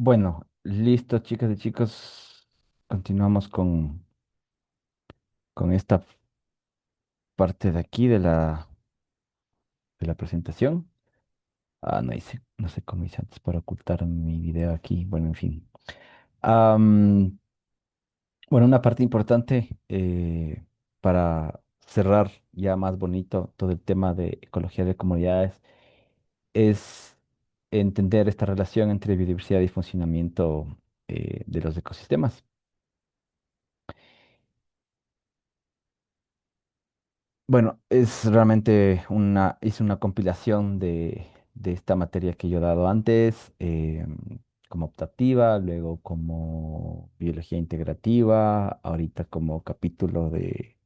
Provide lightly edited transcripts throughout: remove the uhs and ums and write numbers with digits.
Bueno, listo, chicas y chicos. Continuamos con esta parte de aquí de la presentación. No sé cómo hice antes para ocultar mi video aquí. Bueno, en fin. Am, bueno, una parte importante para cerrar ya más bonito todo el tema de ecología de comunidades es entender esta relación entre biodiversidad y funcionamiento de los ecosistemas. Bueno, es realmente hice una compilación de esta materia que yo he dado antes, como optativa, luego como biología integrativa, ahorita como capítulo de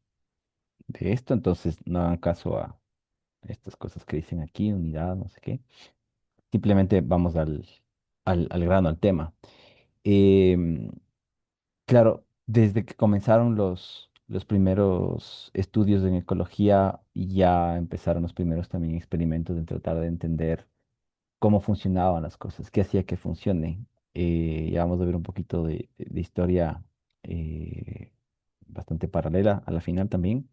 esto, entonces no hagan caso a estas cosas que dicen aquí, unidad, no sé qué. Simplemente vamos al grano, al tema. Em, Claro, desde que comenzaron los primeros estudios en ecología, ya empezaron los primeros también experimentos de tratar de entender cómo funcionaban las cosas, qué hacía que funcionen. Ya vamos a ver un poquito de historia bastante paralela a la final también,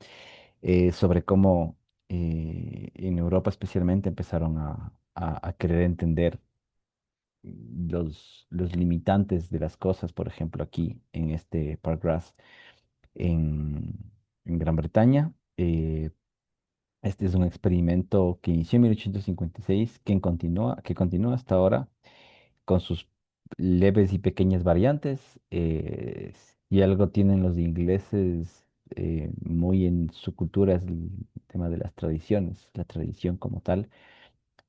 sobre cómo en Europa especialmente empezaron a querer entender los limitantes de las cosas, por ejemplo, aquí en este Parkgrass en, en Gran Bretaña. Este es un experimento que inició en 1856, que continúa hasta ahora con sus leves y pequeñas variantes. Si algo tienen los ingleses muy en su cultura es el tema de las tradiciones, la tradición como tal.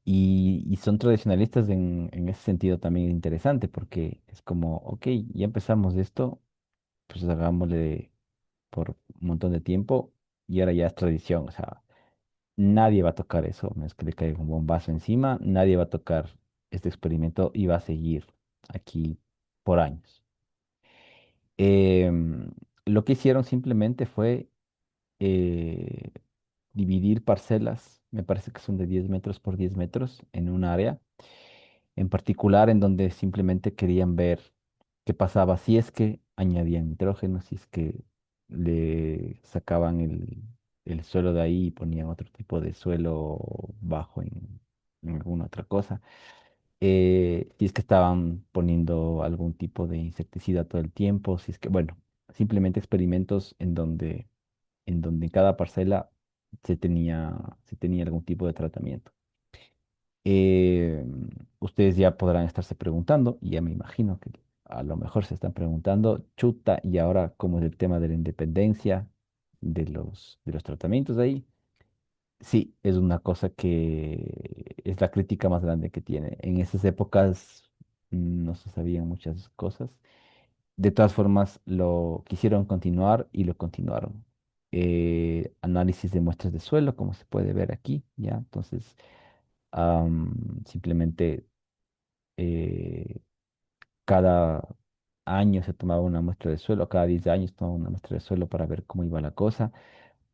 Y son tradicionalistas en ese sentido también interesante, porque es como, ok, ya empezamos esto, pues hagámosle por un montón de tiempo y ahora ya es tradición. O sea, nadie va a tocar eso, no es que le caiga un bombazo encima, nadie va a tocar este experimento y va a seguir aquí por años. Em, lo que hicieron simplemente fue eh, dividir parcelas, me parece que son de 10 metros por 10 metros en un área en particular en donde simplemente querían ver qué pasaba si es que añadían nitrógeno, si es que le sacaban el suelo de ahí y ponían otro tipo de suelo bajo en alguna otra cosa. Si es que estaban poniendo algún tipo de insecticida todo el tiempo, si es que, bueno, simplemente experimentos en donde en cada parcela se tenía algún tipo de tratamiento. Eh, Ustedes ya podrán estarse preguntando, y ya me imagino que a lo mejor se están preguntando, chuta, y ahora cómo es el tema de la independencia de los tratamientos ahí. Sí, es una cosa que es la crítica más grande que tiene. En esas épocas no se sabían muchas cosas. De todas formas, lo quisieron continuar y lo continuaron. Análisis de muestras de suelo, como se puede ver aquí, ¿ya? Entonces, simplemente eh, cada año se tomaba una muestra de suelo, cada 10 años tomaba una muestra de suelo para ver cómo iba la cosa.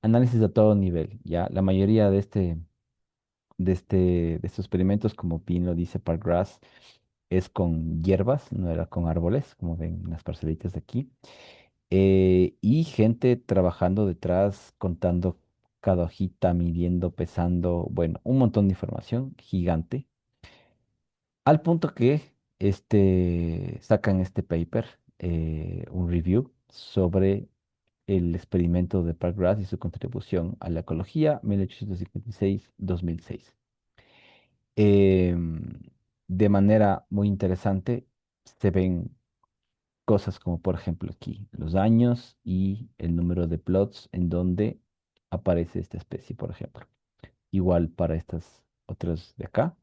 Análisis a todo nivel, ¿ya? La mayoría de estos experimentos, como bien lo dice Parkgrass, es con hierbas, no era con árboles, como ven en las parcelitas de aquí. Y gente trabajando detrás, contando cada hojita, midiendo, pesando, bueno, un montón de información gigante. Al punto que sacan este paper, un review sobre el experimento de Parkgrass y su contribución a la ecología 1856-2006. Em, de manera muy interesante se ven cosas como por ejemplo aquí los años y el número de plots en donde aparece esta especie, por ejemplo. Igual para estas otras de acá.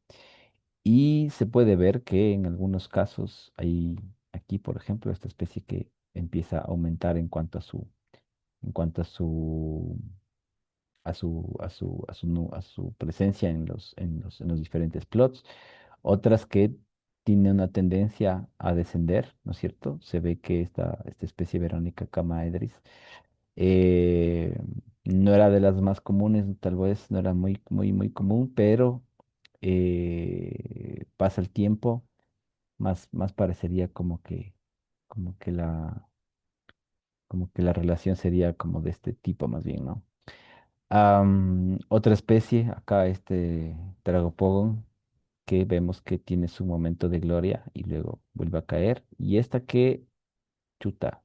Y se puede ver que en algunos casos hay aquí, por ejemplo, esta especie que empieza a aumentar en cuanto a su presencia en los diferentes plots. Otras que tienen una tendencia a descender, ¿no es cierto? Se ve que esta especie Verónica camaedris eh, no era de las más comunes, tal vez no era muy, muy, muy común, pero pasa el tiempo más parecería como que como que la relación sería como de este tipo más bien, ¿no? Otra especie, acá este Tragopogon, que vemos que tiene su momento de gloria y luego vuelve a caer. Y esta que, chuta,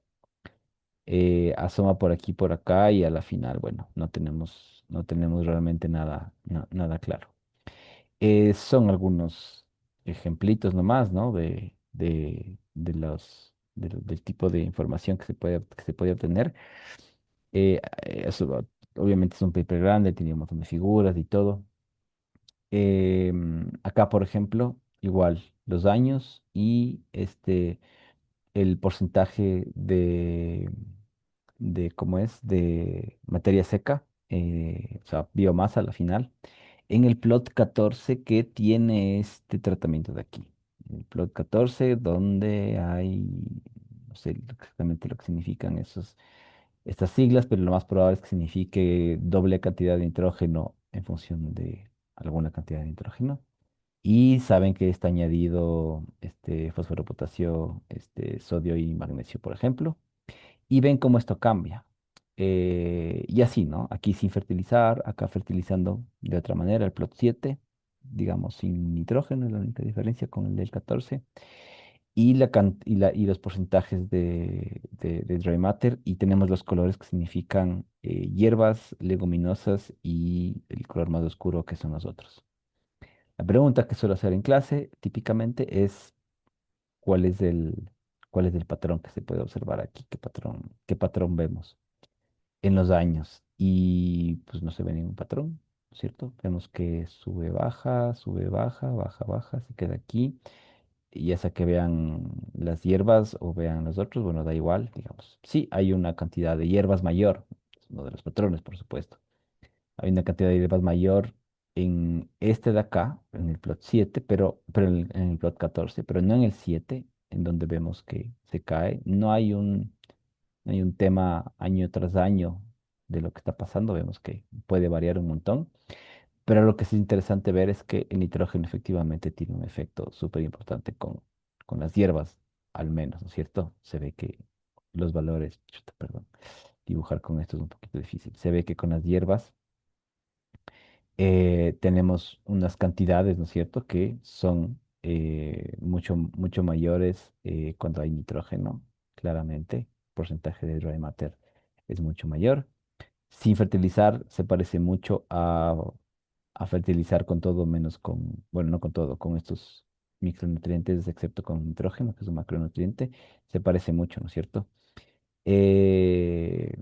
asoma por aquí, por acá y a la final, bueno, no tenemos realmente nada, nada claro. Son algunos ejemplitos nomás, ¿no? Del tipo de información que se puede obtener. Obviamente es un paper grande, tiene un montón de figuras y todo. Acá, por ejemplo, igual los años y el porcentaje ¿cómo es? De materia seca, o sea, biomasa a la final, en el plot 14 que tiene este tratamiento de aquí. El plot 14 donde hay, no sé exactamente lo que significan estas siglas, pero lo más probable es que signifique doble cantidad de nitrógeno en función de alguna cantidad de nitrógeno. Y saben que está añadido fósforo, potasio, sodio y magnesio, por ejemplo, y ven cómo esto cambia. Y así, ¿no? Aquí sin fertilizar, acá fertilizando de otra manera, el plot 7 digamos, sin nitrógeno, es la única diferencia con el del 14 y, y los porcentajes de dry matter, y tenemos los colores que significan hierbas, leguminosas y el color más oscuro que son los otros. La pregunta que suelo hacer en clase típicamente es cuál es cuál es el patrón que se puede observar aquí, qué patrón vemos en los años. Y pues no se ve ningún patrón, ¿cierto? Vemos que sube, baja, baja, baja, se queda aquí. Y ya sea que vean las hierbas o vean los otros, bueno, da igual, digamos. Sí, hay una cantidad de hierbas mayor, es uno de los patrones, por supuesto. Hay una cantidad de hierbas mayor en este de acá, en el plot 7 pero en el plot 14 pero no en el 7 en donde vemos que se cae. No hay un tema año tras año de lo que está pasando, vemos que puede variar un montón. Pero lo que es interesante ver es que el nitrógeno efectivamente tiene un efecto súper importante con las hierbas, al menos, ¿no es cierto? Se ve que los valores, chuta, perdón, dibujar con esto es un poquito difícil. Se ve que con las hierbas tenemos unas cantidades, ¿no es cierto?, que son mucho mayores cuando hay nitrógeno, claramente. El porcentaje de dry matter es mucho mayor. Sin fertilizar se parece mucho a fertilizar con todo menos con, bueno, no con todo, con estos micronutrientes, excepto con nitrógeno, que es un macronutriente, se parece mucho, ¿no es cierto? Eh,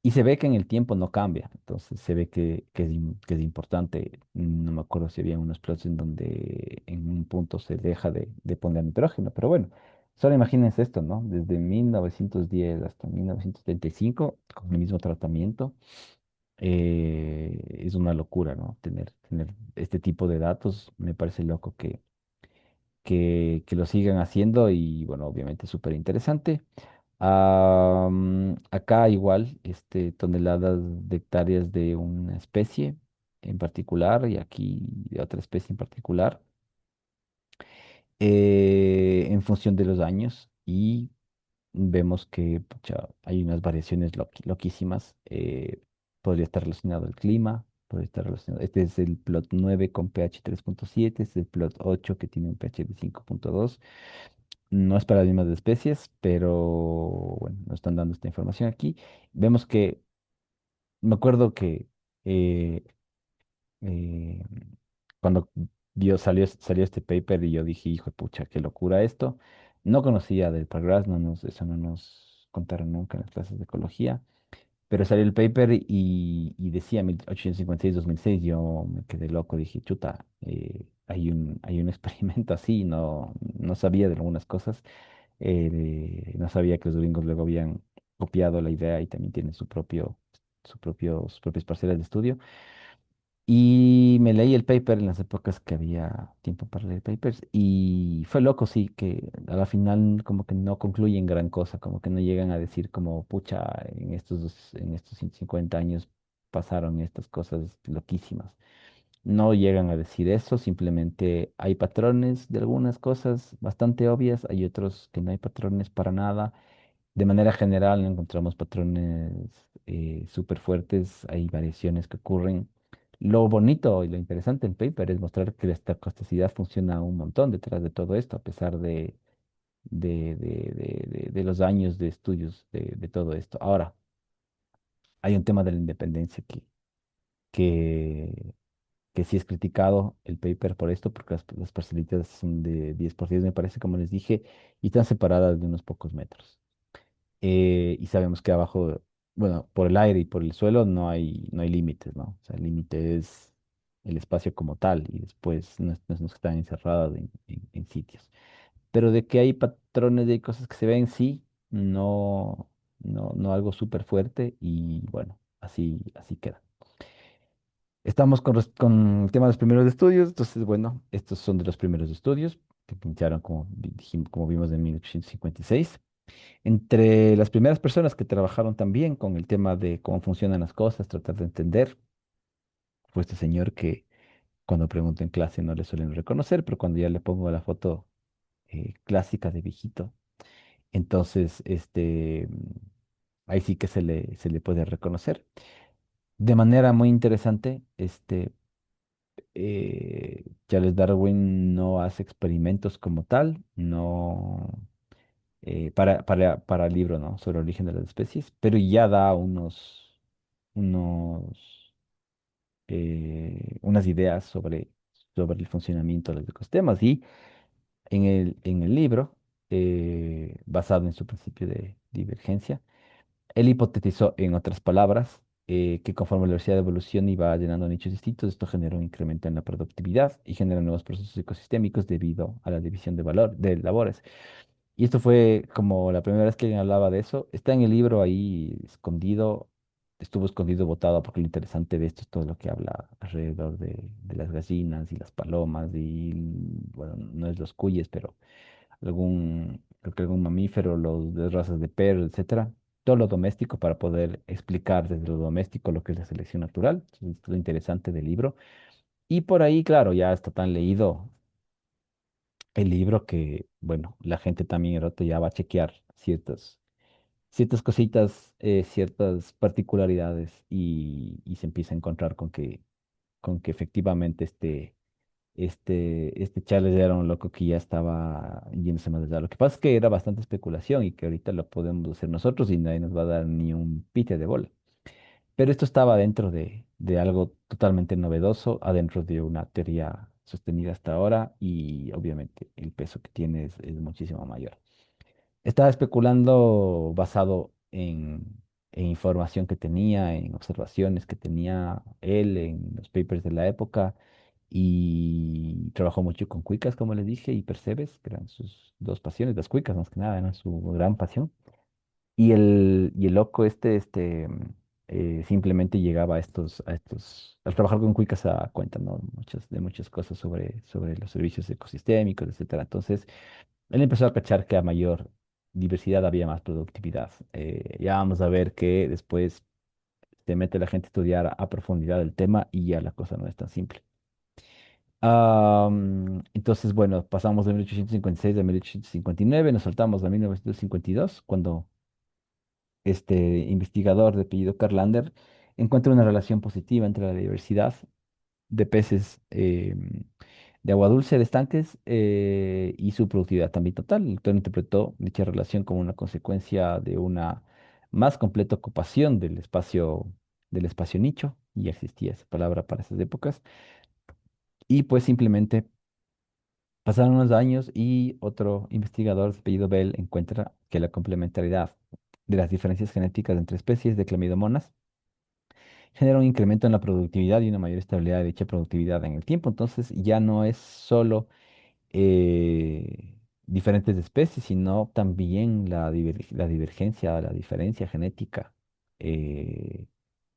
y se ve que en el tiempo no cambia, entonces se ve que es importante. No me acuerdo si había unos plots en donde en un punto se deja de poner nitrógeno, pero bueno, solo imagínense esto, ¿no? Desde 1910 hasta 1975, con el mismo tratamiento, es una locura, ¿no? Tener este tipo de datos, me parece loco que lo sigan haciendo y bueno, obviamente súper interesante. Acá igual, toneladas de hectáreas de una especie en particular y aquí de otra especie en particular, en función de los años y vemos que pucha, hay unas variaciones loquísimas. Podría estar relacionado al clima, podría estar relacionado. Este es el plot 9 con pH 3.7, este es el plot 8 que tiene un pH de 5.2. No es para las mismas especies, pero bueno, nos están dando esta información aquí. Vemos que, me acuerdo que eh, eh, cuando salió este paper y yo dije, hijo de pucha, qué locura esto. No conocía del Pargras, eso no nos contaron nunca en las clases de ecología, pero salió el paper y decía 1856-2006, yo me quedé loco, dije, chuta, hay un experimento así, no sabía de algunas cosas, no sabía que los gringos luego habían copiado la idea y también tienen sus propias parcelas de estudio. Y me leí el paper en las épocas que había tiempo para leer papers y fue loco, sí, que a la final como que no concluyen gran cosa, como que no llegan a decir como, pucha, en estos 150 años pasaron estas cosas loquísimas. no llegan a decir eso, simplemente hay patrones de algunas cosas bastante obvias, hay otros que no hay patrones para nada. De manera general no encontramos patrones súper fuertes, hay variaciones que ocurren. Lo bonito y lo interesante del paper es mostrar que la estocasticidad funciona un montón detrás de todo esto, a pesar de los años de estudios de todo esto. Ahora, hay un tema de la independencia que, que sí es criticado el paper por esto, porque las parcelitas son de 10 por 10 me parece, como les dije, y están separadas de unos pocos metros. Y sabemos que abajo, bueno, por el aire y por el suelo no hay límites, ¿no? O sea, el límite es el espacio como tal y después no es que están encerradas en sitios. Pero de que hay patrones de cosas que se ven, sí, no algo súper fuerte y bueno, así queda. Estamos con el tema de los primeros estudios, entonces, bueno, estos son de los primeros estudios que iniciaron, como vimos, en 1856. Entre las primeras personas que trabajaron también con el tema de cómo funcionan las cosas, tratar de entender, fue este señor que cuando pregunto en clase no le suelen reconocer, pero cuando ya le pongo la foto clásica de viejito, entonces ahí sí que se le puede reconocer. De manera muy interesante, Charles Darwin no hace experimentos como tal, no para el libro, ¿no? Sobre el origen de las especies, pero ya da unos, unas ideas sobre el funcionamiento de los ecosistemas. Y en el libro, basado en su principio de divergencia, él hipotetizó, en otras palabras, que conforme la velocidad de evolución iba llenando nichos distintos, esto genera un incremento en la productividad y genera nuevos procesos ecosistémicos debido a la división de labores. Y esto fue como la primera vez que alguien hablaba de eso. Está en el libro ahí escondido, estuvo escondido, botado, porque lo interesante de esto es todo lo que habla alrededor de las gallinas y las palomas y, bueno, no es los cuyes, pero creo que algún mamífero, los de razas de perro, etcétera. Todo lo doméstico para poder explicar desde lo doméstico lo que es la selección natural. Entonces, esto es lo interesante del libro. Y por ahí, claro, ya está tan leído el libro que, bueno, la gente también el rato ya va a chequear ciertas cositas, ciertas particularidades y se empieza a encontrar con que efectivamente este Charles era un loco que ya estaba yéndose más allá. Lo que pasa es que era bastante especulación y que ahorita lo podemos hacer nosotros y nadie nos va a dar ni un pite de bola. Pero esto estaba dentro de algo totalmente novedoso, adentro de una teoría sostenida hasta ahora y obviamente el peso que tiene es muchísimo mayor. Estaba especulando basado en información que tenía, en observaciones que tenía él, en los papers de la época y trabajó mucho con cuicas, como les dije, y percebes, que eran sus dos pasiones, las cuicas más que nada, eran su gran pasión. Y el loco simplemente llegaba al trabajar con cuicas a dar cuenta, ¿no? De muchas cosas sobre los servicios ecosistémicos, etcétera. Entonces, él empezó a cachar que a mayor diversidad había más productividad. Ya vamos a ver que después se mete la gente a estudiar a profundidad el tema y ya la cosa no es tan simple. Entonces, bueno, pasamos de 1856 a 1859, nos saltamos a 1952, cuando este investigador de apellido Carlander encuentra una relación positiva entre la diversidad de peces de agua dulce de estanques y su productividad también total. El autor interpretó dicha relación como una consecuencia de una más completa ocupación del espacio nicho, y ya existía esa palabra para esas épocas, y pues simplemente pasaron unos años y otro investigador de apellido Bell encuentra que la complementariedad de las diferencias genéticas entre especies de clamidomonas genera un incremento en la productividad y una mayor estabilidad de dicha productividad en el tiempo. Entonces ya no es solo diferentes especies, sino también la divergencia, la diferencia genética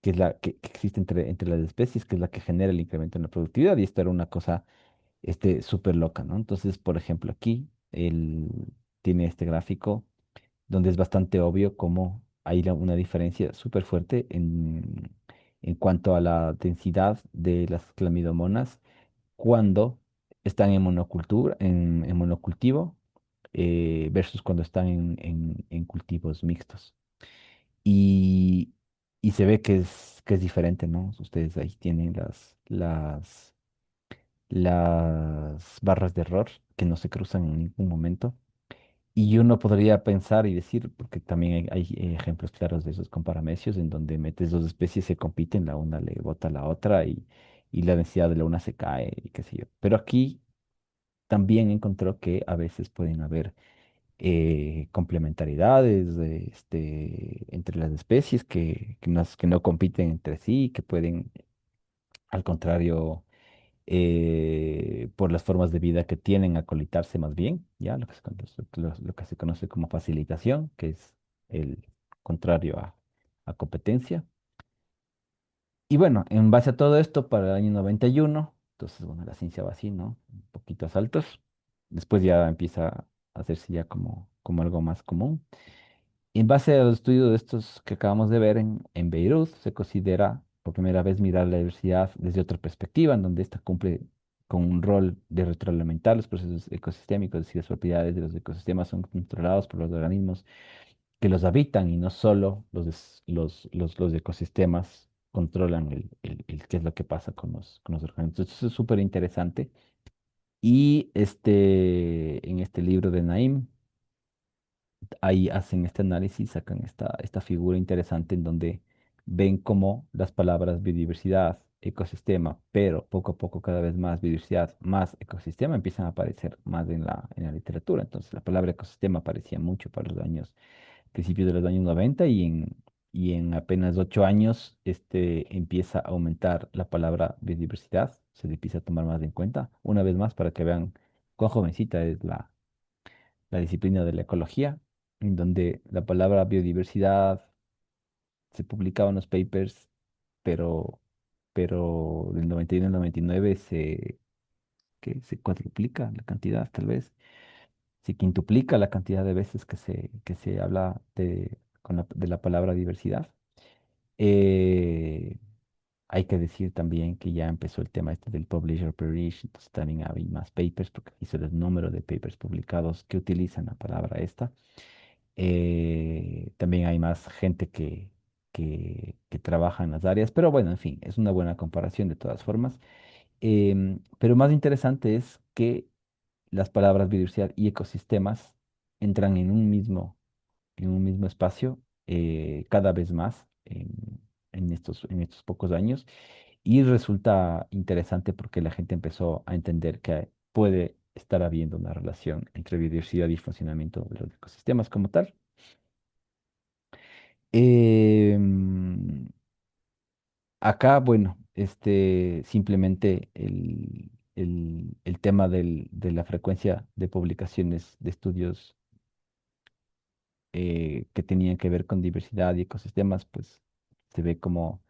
que es que existe entre las especies, que es la que genera el incremento en la productividad. Y esto era una cosa súper loca, ¿no? Entonces, por ejemplo, aquí él tiene este gráfico donde es bastante obvio cómo hay una diferencia súper fuerte en cuanto a la densidad de las clamidomonas cuando están en monocultura, en monocultivo, versus cuando están en cultivos mixtos. Y, y se ve que es diferente, ¿no? Ustedes ahí tienen las barras de error que no se cruzan en ningún momento. Y uno podría pensar y decir, porque también hay ejemplos claros de esos con paramecios, en donde metes dos especies, se compiten, la una le bota a la otra y la densidad de la una se cae y qué sé yo. Pero aquí también encontró que a veces pueden haber complementariedades entre las especies que no compiten entre sí, que pueden, al contrario, por las formas de vida que tienen, acolitarse más bien, ¿ya? Lo que se conoce como facilitación, que es el contrario a competencia. Y bueno, en base a todo esto, para el año 91 entonces, bueno, la ciencia va así, ¿no? Un poquito a saltos. Después ya empieza a hacerse ya como algo más común. En base a los estudios de estos que acabamos de ver en Beirut, se considera por primera vez mirar la diversidad desde otra perspectiva, en donde ésta cumple con un rol de retroalimentar los procesos ecosistémicos, es decir, las propiedades de los ecosistemas son controlados por los organismos que los habitan y no solo los ecosistemas controlan qué es lo que pasa con los organismos. Entonces, eso es súper interesante. Y en este libro de Naim, ahí hacen este análisis, sacan esta figura interesante en donde ven cómo las palabras biodiversidad, ecosistema, pero poco a poco cada vez más biodiversidad, más ecosistema empiezan a aparecer más en la literatura. Entonces la palabra ecosistema aparecía mucho para los años, principios de los años 90 y en apenas 8 años empieza a aumentar la palabra biodiversidad, se le empieza a tomar más en cuenta, una vez más para que vean cuán jovencita es la disciplina de la ecología, en donde la palabra biodiversidad se publicaba en los papers, pero, pero del 91 al 99 se cuadruplica la cantidad, tal vez, se quintuplica la cantidad de veces que se habla de la palabra diversidad. Eh, Hay que decir también que ya empezó el tema este del publisher perish, entonces también hay más papers, porque hizo el número de papers publicados que utilizan la palabra esta. También hay más gente que trabaja en las áreas, pero bueno, en fin, es una buena comparación de todas formas. Pero más interesante es que las palabras biodiversidad y ecosistemas entran en un mismo espacio cada vez más en estos pocos años y resulta interesante porque la gente empezó a entender que puede estar habiendo una relación entre biodiversidad y funcionamiento de los ecosistemas como tal. Em, Acá, bueno, simplemente el tema de la frecuencia de publicaciones de estudios que tenían que ver con diversidad y ecosistemas, pues se ve como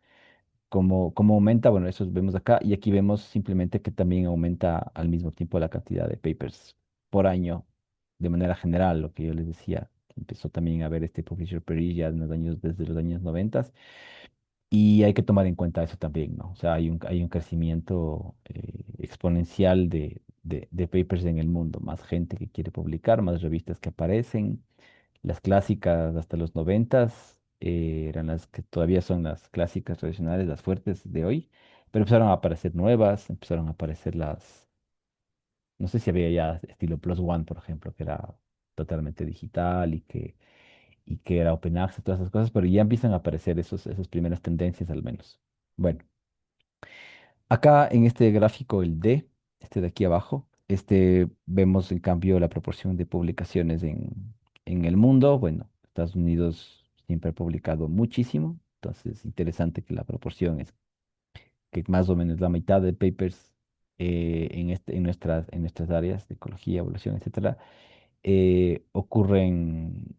aumenta, bueno, eso vemos acá, y aquí vemos simplemente que también aumenta al mismo tiempo la cantidad de papers por año, de manera general, lo que yo les decía, empezó también a ver este publisher period ya desde los años 90. Y hay que tomar en cuenta eso también, ¿no? O sea, hay un crecimiento exponencial de papers en el mundo, más gente que quiere publicar, más revistas que aparecen. Las clásicas hasta los 90 eran las que todavía son las clásicas tradicionales, las fuertes de hoy, pero empezaron a aparecer nuevas, empezaron a aparecer no sé si había ya estilo Plus One, por ejemplo, que era totalmente digital y que era open access, todas esas cosas, pero ya empiezan a aparecer esas primeras tendencias al menos. Bueno, acá en este gráfico, el D, este de aquí abajo, vemos en cambio la proporción de publicaciones en el mundo. Bueno, Estados Unidos siempre ha publicado muchísimo, entonces interesante que la proporción es que más o menos la mitad de papers en nuestras áreas de ecología, evolución, etcétera, ocurren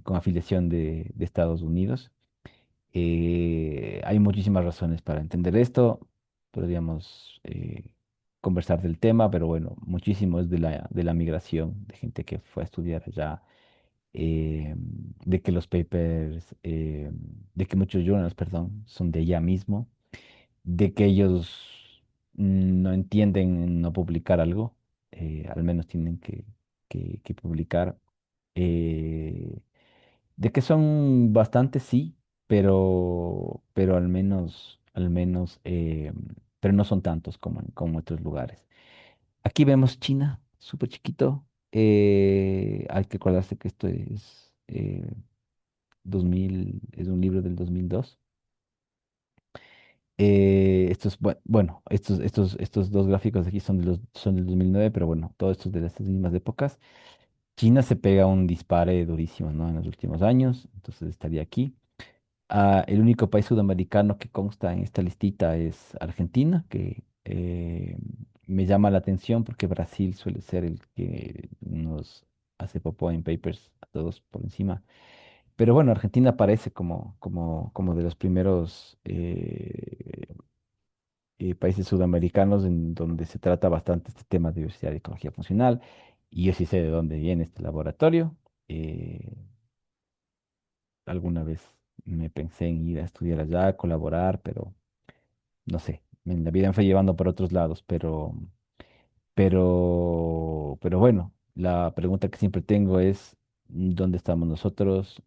con afiliación de Estados Unidos. Hay muchísimas razones para entender esto. Podríamos conversar del tema, pero bueno, muchísimo es de la migración, de gente que fue a estudiar allá de que los papers, de que muchos journals, perdón, son de allá mismo, de que ellos no entienden no publicar algo, al menos tienen que publicar, eh, de que son bastantes, sí, pero al menos, pero no son tantos como en otros lugares. Aquí vemos China, súper chiquito. Hay que acordarse que esto es 2000, es un libro del 2002. Bueno, estos dos gráficos de aquí son del 2009, pero bueno, todos estos de estas mismas épocas. China se pega un dispare durísimo, ¿no? En los últimos años, entonces estaría aquí. El único país sudamericano que consta en esta listita es Argentina, que me llama la atención porque Brasil suele ser el que nos hace popó en papers a todos por encima. Pero bueno, Argentina aparece como de los primeros países sudamericanos en donde se trata bastante este tema de diversidad y ecología funcional. Y yo sí sé de dónde viene este laboratorio. eh, Alguna vez me pensé en ir a estudiar allá, colaborar, pero no sé, en la vida me fue llevando por otros lados, pero bueno, la pregunta que siempre tengo es, ¿dónde estamos nosotros?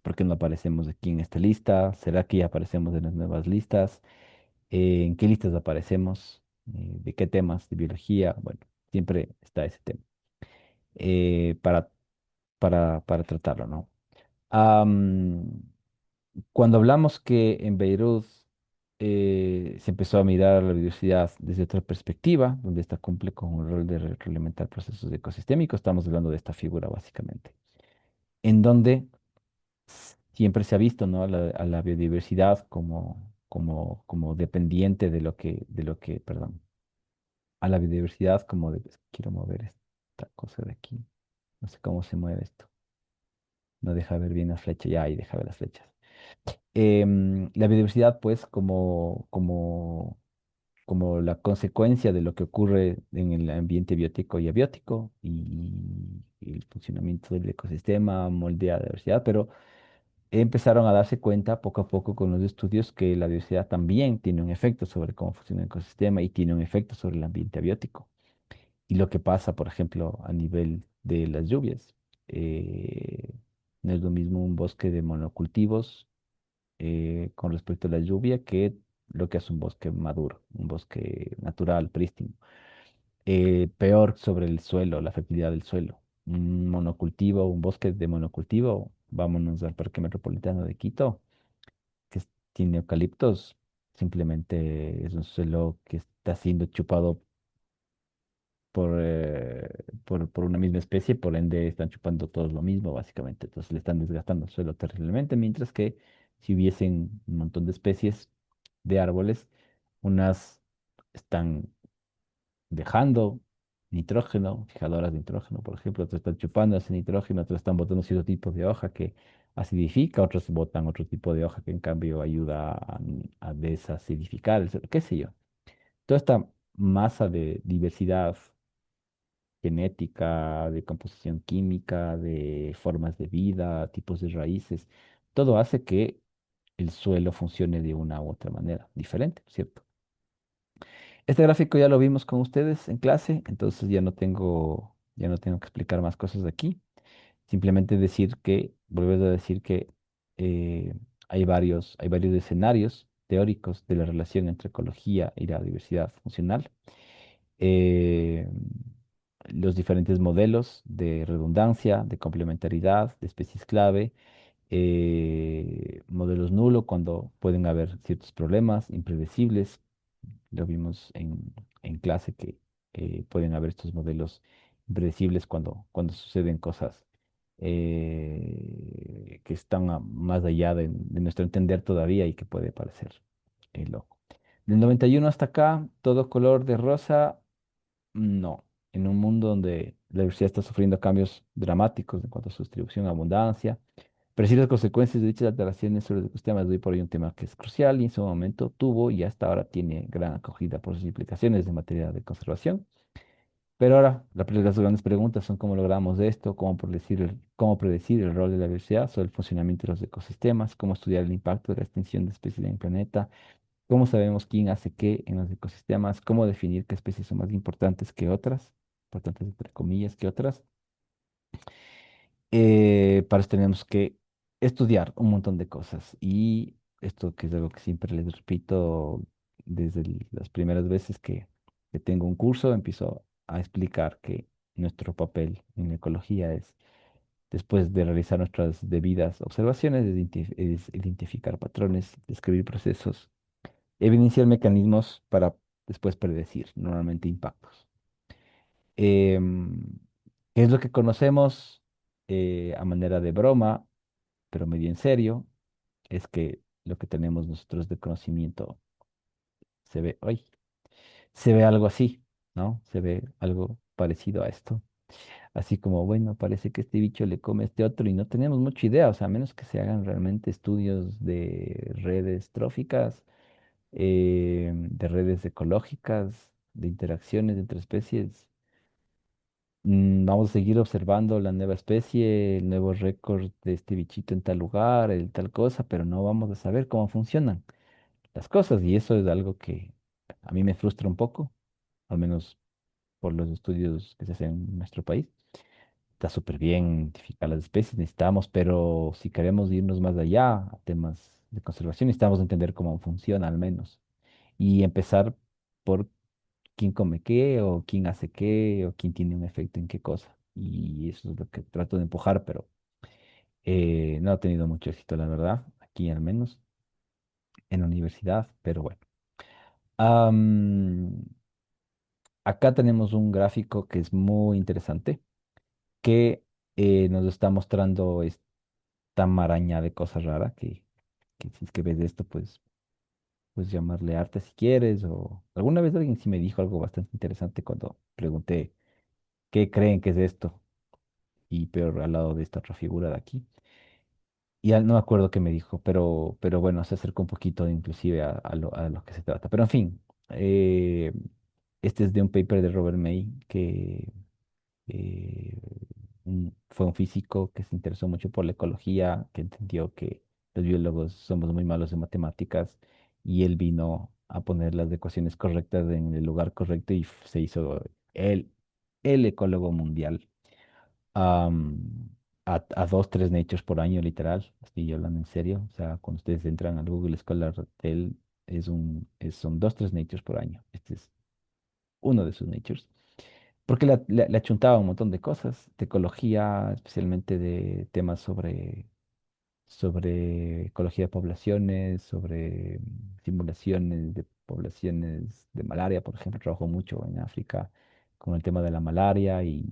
¿Por qué no aparecemos aquí en esta lista? ¿Será que ya aparecemos en las nuevas listas? ¿En qué listas aparecemos? ¿De qué temas? ¿De biología? Bueno, siempre está ese tema eh, para, para tratarlo, ¿no? Am, Cuando hablamos que en Beirut se empezó a mirar la biodiversidad desde otra perspectiva, donde esta cumple con un rol de reglamentar procesos ecosistémicos, estamos hablando de esta figura básicamente, en donde siempre se ha visto, ¿no? a la biodiversidad como dependiente perdón, a la biodiversidad quiero mover esta cosa de aquí, no sé cómo se mueve esto, no deja ver bien las flechas, ya ahí deja ver las flechas. La biodiversidad, pues, como la consecuencia de lo que ocurre en el ambiente biótico y abiótico y el funcionamiento del ecosistema moldea la diversidad, pero empezaron a darse cuenta poco a poco con los estudios que la diversidad también tiene un efecto sobre cómo funciona el ecosistema y tiene un efecto sobre el ambiente abiótico. Y lo que pasa, por ejemplo, a nivel de las lluvias. Eh, no es lo mismo un bosque de monocultivos con respecto a la lluvia que lo que es un bosque maduro, un bosque natural, prístino. Peor sobre el suelo, la fertilidad del suelo. Un monocultivo, un bosque de monocultivo, vámonos al Parque Metropolitano de Quito, tiene eucaliptos, simplemente es un suelo que está siendo chupado por una misma especie, por ende están chupando todos lo mismo, básicamente. Entonces le están desgastando el suelo terriblemente, mientras que si hubiesen un montón de especies de árboles, unas están dejando nitrógeno, fijadoras de nitrógeno, por ejemplo, otras están chupando ese nitrógeno, otras están botando cierto tipo de hoja que acidifica, otros botan otro tipo de hoja que en cambio ayuda a desacidificar el suelo, qué sé yo. Toda esta masa de diversidad genética, de composición química, de formas de vida, tipos de raíces, todo hace que el suelo funcione de una u otra manera diferente, ¿cierto? Este gráfico ya lo vimos con ustedes en clase, entonces ya no tengo que explicar más cosas de aquí. Simplemente volver a decir que eh, hay varios escenarios teóricos de la relación entre ecología y la diversidad funcional. eh, los diferentes modelos de redundancia, de complementariedad, de especies clave, modelos nulo cuando pueden haber ciertos problemas impredecibles. Lo vimos en clase que pueden haber estos modelos impredecibles cuando suceden cosas que están más allá de nuestro entender todavía y que puede parecer loco. Del 91 hasta acá, todo color de rosa. No, en un mundo donde la diversidad está sufriendo cambios dramáticos en cuanto a su distribución y abundancia, predecir las consecuencias de dichas alteraciones sobre los ecosistemas es hoy por hoy un tema que es crucial y en su momento tuvo y hasta ahora tiene gran acogida por sus implicaciones en materia de conservación. Pero ahora, las grandes preguntas son cómo logramos esto, cómo predecir el rol de la diversidad sobre el funcionamiento de los ecosistemas, cómo estudiar el impacto de la extinción de especies en el planeta, cómo sabemos quién hace qué en los ecosistemas, cómo definir qué especies son más importantes que otras, importantes entre comillas que otras. Para eso tenemos que estudiar un montón de cosas. Y esto que es algo que siempre les repito desde las primeras veces que tengo un curso, empiezo a explicar que nuestro papel en la ecología es, después de realizar nuestras debidas observaciones, es identificar patrones, describir procesos, evidenciar mecanismos para después predecir, normalmente impactos. ¿Qué es lo que conocemos a manera de broma, pero medio en serio? Es que lo que tenemos nosotros de conocimiento ¡ay! Se ve algo así, ¿no? Se ve algo parecido a esto. Así como, bueno, parece que este bicho le come a este otro y no tenemos mucha idea, o sea, a menos que se hagan realmente estudios de redes tróficas, de redes ecológicas, de interacciones entre especies. Vamos a seguir observando la nueva especie, el nuevo récord de este bichito en tal lugar, el tal cosa, pero no vamos a saber cómo funcionan las cosas y eso es algo que a mí me frustra un poco, al menos por los estudios que se hacen en nuestro país. Está súper bien identificar las especies, necesitamos, pero si queremos irnos más allá a temas de conservación, necesitamos entender cómo funciona al menos y empezar por quién come qué o quién hace qué o quién tiene un efecto en qué cosa. Y eso es lo que trato de empujar, pero no ha tenido mucho éxito, la verdad, aquí al menos en la universidad, pero bueno. Am, Acá tenemos un gráfico que es muy interesante, que nos está mostrando esta maraña de cosas raras que si es que ves esto, pues llamarle arte si quieres, o alguna vez alguien sí me dijo algo bastante interesante cuando pregunté qué creen que es esto, y peor al lado de esta otra figura de aquí. Y no me acuerdo qué me dijo, pero bueno, se acercó un poquito inclusive a lo que se trata. Pero en fin, este es de un paper de Robert May, que eh, fue un físico que se interesó mucho por la ecología, que entendió que los biólogos somos muy malos en matemáticas, y él vino a poner las ecuaciones correctas en el lugar correcto y se hizo el ecólogo mundial am, dos, tres Natures por año, literal. Estoy hablando en serio. O sea, cuando ustedes entran al Google Scholar, él son dos, tres Natures por año. Este es uno de sus Natures. Porque le achuntaba un montón de cosas, de ecología, especialmente de temas sobre ecología de poblaciones, sobre simulaciones de poblaciones de malaria, por ejemplo. Trabajó mucho en África con el tema de la malaria y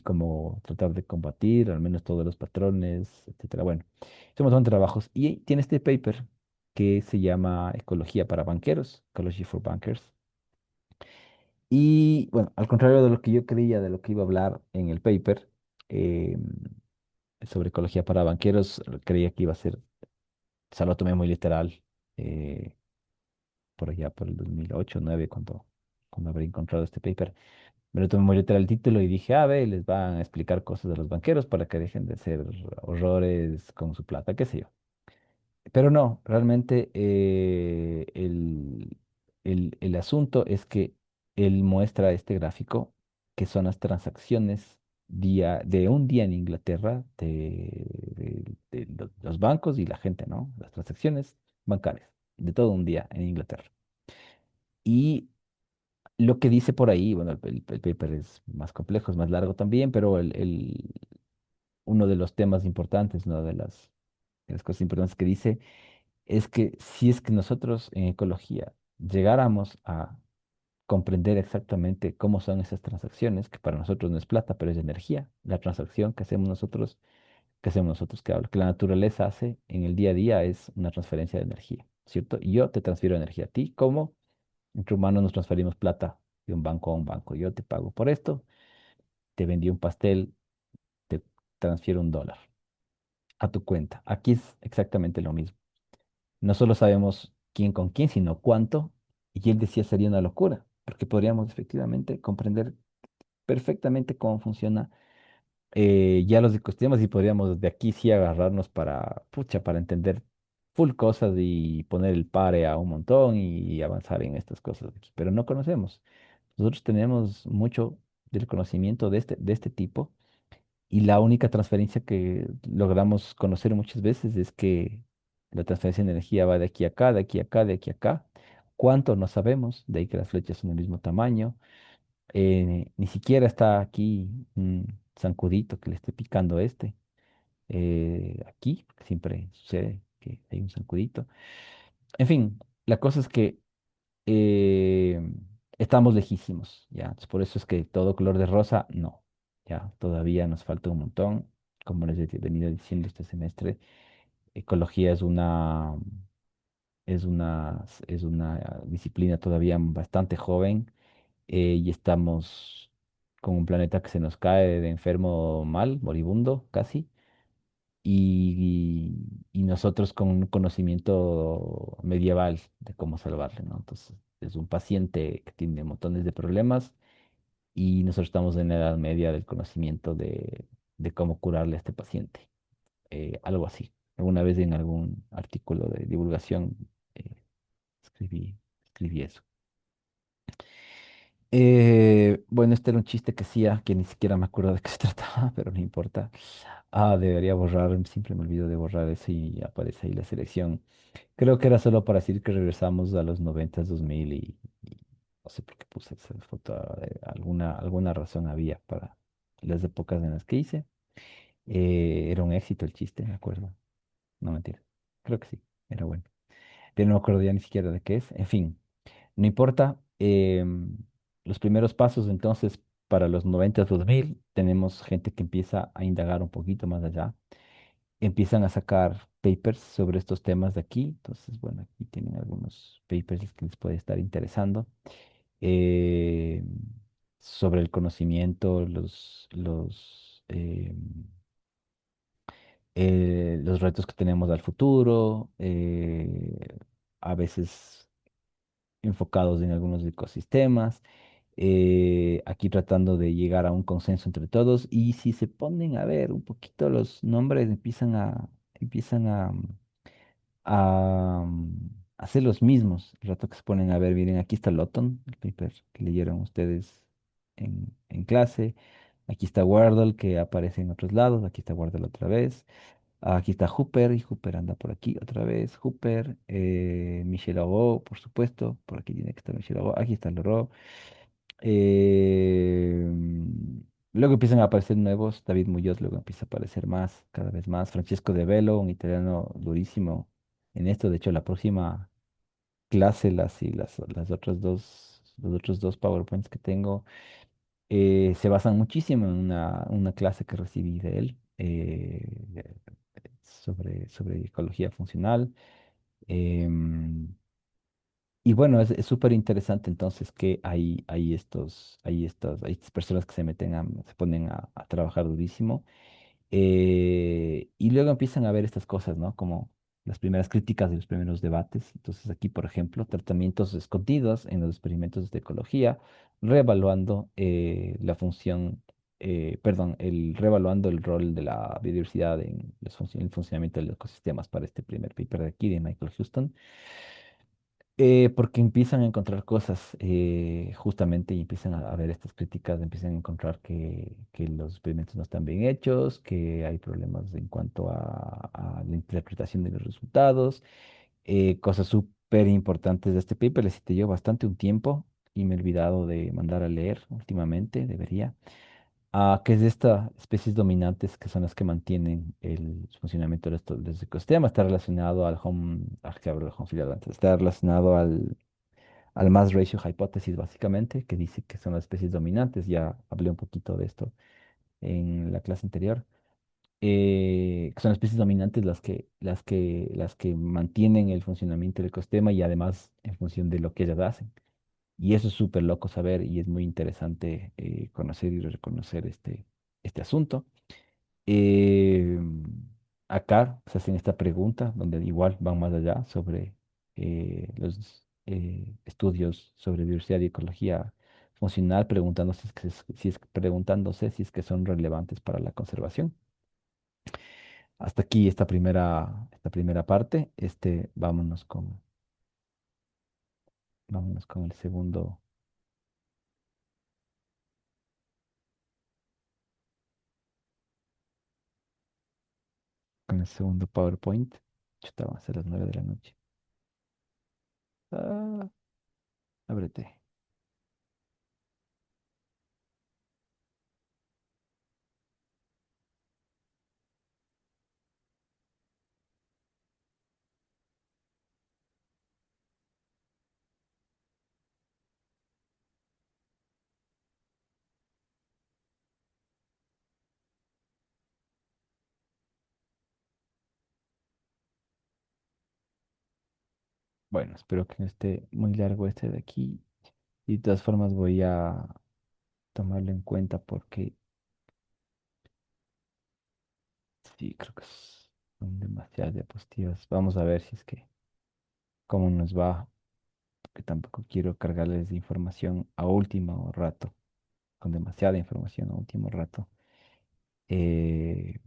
cómo tratar de combatir, al menos todos los patrones, etcétera. Bueno, hizo un montón de trabajos. Y tiene este paper que se llama Ecología para banqueros, Ecology for Bankers. Y bueno, al contrario de lo que yo creía, de lo que iba a hablar en el paper, eh, sobre ecología para banqueros, creía que iba a ser, o sea, lo tomé muy literal, eh, por allá por el 2008 2009 cuando habré encontrado este paper. Me lo tomé muy literal el título y dije, ve, les van a explicar cosas de los banqueros para que dejen de hacer horrores con su plata, qué sé yo. Pero no, realmente el asunto es que él muestra este gráfico que son las transacciones de un día en Inglaterra de los bancos y la gente, ¿no? Las transacciones bancarias de todo un día en Inglaterra. Y lo que dice por ahí, bueno, el paper es más complejo, es más largo también, pero uno de los temas importantes, una de las cosas importantes que dice es que si es que nosotros en ecología llegáramos a comprender exactamente cómo son esas transacciones, que para nosotros no es plata, pero es energía, la transacción que hacemos nosotros, que hablo, que la naturaleza hace en el día a día es una transferencia de energía, ¿cierto? Y yo te transfiero energía a ti, como entre humanos nos transferimos plata de un banco a un banco. Yo te pago por esto, te vendí un pastel, te transfiero $1 a tu cuenta. Aquí es exactamente lo mismo. No solo sabemos quién con quién, sino cuánto. Y él decía sería una locura, porque podríamos efectivamente comprender perfectamente cómo funciona ya los ecosistemas y podríamos de aquí sí agarrarnos para, pucha, para entender full cosas y poner el pare a un montón y avanzar en estas cosas de aquí, pero no conocemos. Nosotros tenemos mucho del conocimiento de este tipo y la única transferencia que logramos conocer muchas veces es que la transferencia de energía va de aquí a acá, de aquí a acá, de aquí a acá. ¿Cuánto? No sabemos, de ahí que las flechas son del mismo tamaño. Ni siquiera está aquí un zancudito que le esté picando aquí, siempre sucede que hay un zancudito. En fin, la cosa es que eh, estamos lejísimos, ¿ya? Entonces, por eso es que todo color de rosa, no, ya, todavía nos falta un montón. Como les he venido diciendo este semestre, ecología es una disciplina todavía bastante joven y estamos con un planeta que se nos cae de enfermo mal, moribundo casi, y nosotros con un conocimiento medieval de cómo salvarle, ¿no? Entonces, es un paciente que tiene montones de problemas y nosotros estamos en la edad media del conocimiento de cómo curarle a este paciente, algo así. Alguna vez en algún artículo de divulgación eh, escribí, escribí eso. Bueno, este era un chiste que hacía, que ni siquiera me acuerdo de qué se trataba, pero no importa. Ah, debería borrar, siempre me olvido de borrar eso y aparece ahí la selección. Creo que era solo para decir que regresamos a los 90, 2000 y no sé por qué puse esa foto. Alguna razón había para las épocas en las que hice. Era un éxito el chiste, me acuerdo. No mentira. Creo que sí, era bueno. Pero no me acuerdo ya ni siquiera de qué es. En fin. No importa. Los primeros pasos, entonces, para los 90 2000 tenemos gente que empieza a indagar un poquito más allá. Empiezan a sacar papers sobre estos temas de aquí. Entonces, bueno, aquí tienen algunos papers que les puede estar interesando. eh, Sobre el conocimiento, los retos que tenemos al futuro, a veces enfocados en algunos ecosistemas, aquí tratando de llegar a un consenso entre todos y si se ponen a ver un poquito los nombres empiezan a ser los mismos. El rato que se ponen a ver, miren, aquí está Lotton, el paper que leyeron ustedes en clase. Aquí está Wordle que aparece en otros lados, aquí está Wordle otra vez. Aquí está Hooper y Hooper anda por aquí otra vez. Hooper, Michel Aogo, por supuesto. Por aquí tiene que estar Michel Aogo. Aquí está Loro. Eh, Luego empiezan a aparecer nuevos. David Muñoz luego empieza a aparecer más, cada vez más. Francesco De Velo, un italiano durísimo en esto. De hecho, la próxima clase, las otras los otros dos PowerPoints que tengo, se basan muchísimo en una clase que recibí de él. Sobre ecología funcional. Em, y bueno, es súper interesante entonces que hay estas personas que se ponen a trabajar durísimo y luego empiezan a ver estas cosas, ¿no? Como las primeras críticas y los primeros debates. Entonces aquí, por ejemplo, tratamientos escondidos en los experimentos de ecología, reevaluando la función, perdón, reevaluando el rol de la biodiversidad en el funcionamiento de los ecosistemas para este primer paper de aquí de Michael Houston. Porque empiezan a encontrar cosas justamente y empiezan a ver estas críticas, empiezan a encontrar que los experimentos no están bien hechos, que hay problemas en cuanto a la interpretación de los resultados, cosas súper importantes de este paper. Les cité yo bastante un tiempo y me he olvidado de mandar a leer últimamente, debería que es de estas especies dominantes que son las que mantienen el funcionamiento de los ecosistemas. Está relacionado al que hablo del home field advantage, está relacionado al mass ratio hypothesis, básicamente, que dice que son las especies dominantes. Ya hablé un poquito de esto en la clase anterior. Que son especies dominantes las que mantienen el funcionamiento del ecosistema y además en función de lo que ellas hacen. Y eso es súper loco saber y es muy interesante conocer y reconocer este asunto. Eh, Acá se hacen esta pregunta, donde igual van más allá sobre los estudios sobre diversidad y ecología. funcional preguntándose preguntándose si es que son relevantes para la conservación. Hasta aquí esta primera parte. Vámonos con el segundo PowerPoint. Chuta, van a ser las 9 de la noche. Ah, ábrete. Bueno, espero que no esté muy largo este de aquí. Y de todas formas voy a tomarlo en cuenta porque sí, creo que son demasiadas diapositivas. Vamos a ver si es que cómo nos va, porque tampoco quiero cargarles de información a último rato, con demasiada información a último rato. Eh,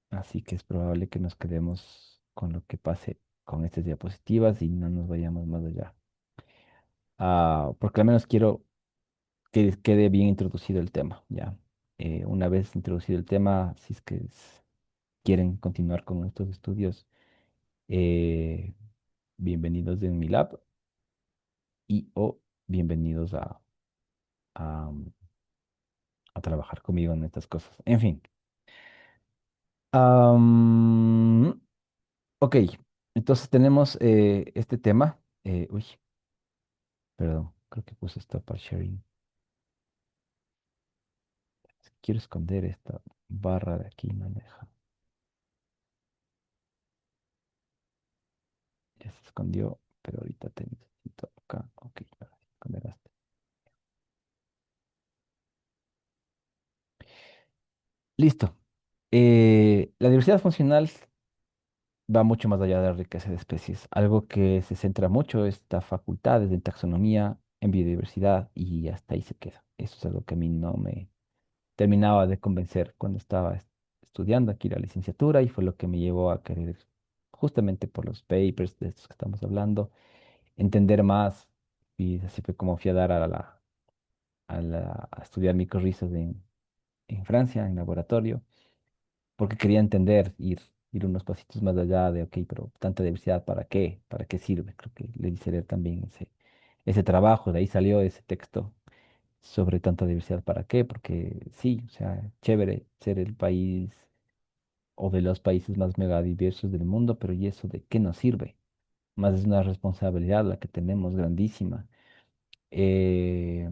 Así que es probable que nos quedemos con lo que pase con estas diapositivas y no nos vayamos más allá. Porque al menos quiero que quede bien introducido el tema, ¿ya? Una vez introducido el tema, si es que quieren continuar con estos estudios, eh, bienvenidos en mi lab y o bienvenidos a, a trabajar conmigo en estas cosas. En fin. Am, ok, entonces tenemos este tema. Uy, perdón, creo que puse stop al sharing. Quiero esconder esta barra de aquí, no me deja. Ya se escondió, pero ahorita te necesito acá. Ok, ahora sí, esconderás. Listo. La diversidad funcional va mucho más allá de la riqueza de especies. Algo que se centra mucho esta facultad es en taxonomía, en biodiversidad y hasta ahí se queda. Eso es algo que a mí no me terminaba de convencer cuando estaba estudiando aquí la licenciatura y fue lo que me llevó a querer, justamente por los papers de estos que estamos hablando, entender más y así fue como fui a dar a estudiar micorrizas en Francia, en laboratorio porque quería entender, ir unos pasitos más allá de, ok, pero tanta diversidad, ¿para qué? ¿Para qué sirve? Creo que le hice leer también ese trabajo, de ahí salió ese texto sobre tanta diversidad, ¿para qué? Porque sí, o sea, chévere ser el país o de los países más megadiversos del mundo, pero ¿y eso de qué nos sirve? Más es una responsabilidad la que tenemos grandísima. Eh,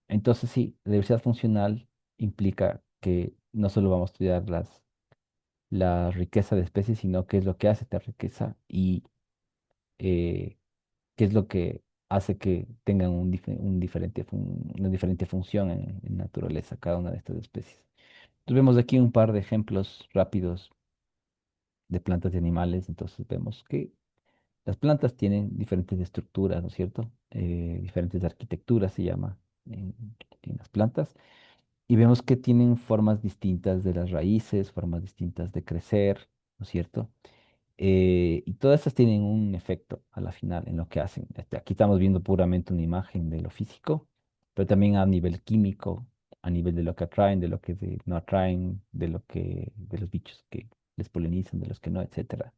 entonces sí, la diversidad funcional implica que no solo vamos a estudiar la riqueza de especies, sino qué es lo que hace esta riqueza y eh, qué es lo que hace que tengan una diferente función en naturaleza cada una de estas especies. Entonces vemos aquí un par de ejemplos rápidos de plantas y animales. Entonces vemos que las plantas tienen diferentes estructuras, ¿no es cierto? Diferentes arquitecturas se llama en, en las plantas. Y vemos que tienen formas distintas de las raíces, formas distintas de crecer, ¿no es cierto? Y todas estas tienen un efecto a la final en lo que hacen. Aquí estamos viendo puramente una imagen de lo físico, pero también a nivel químico, a nivel de lo que atraen, de lo que no atraen, de los bichos que les polinizan, de los que no, etcétera.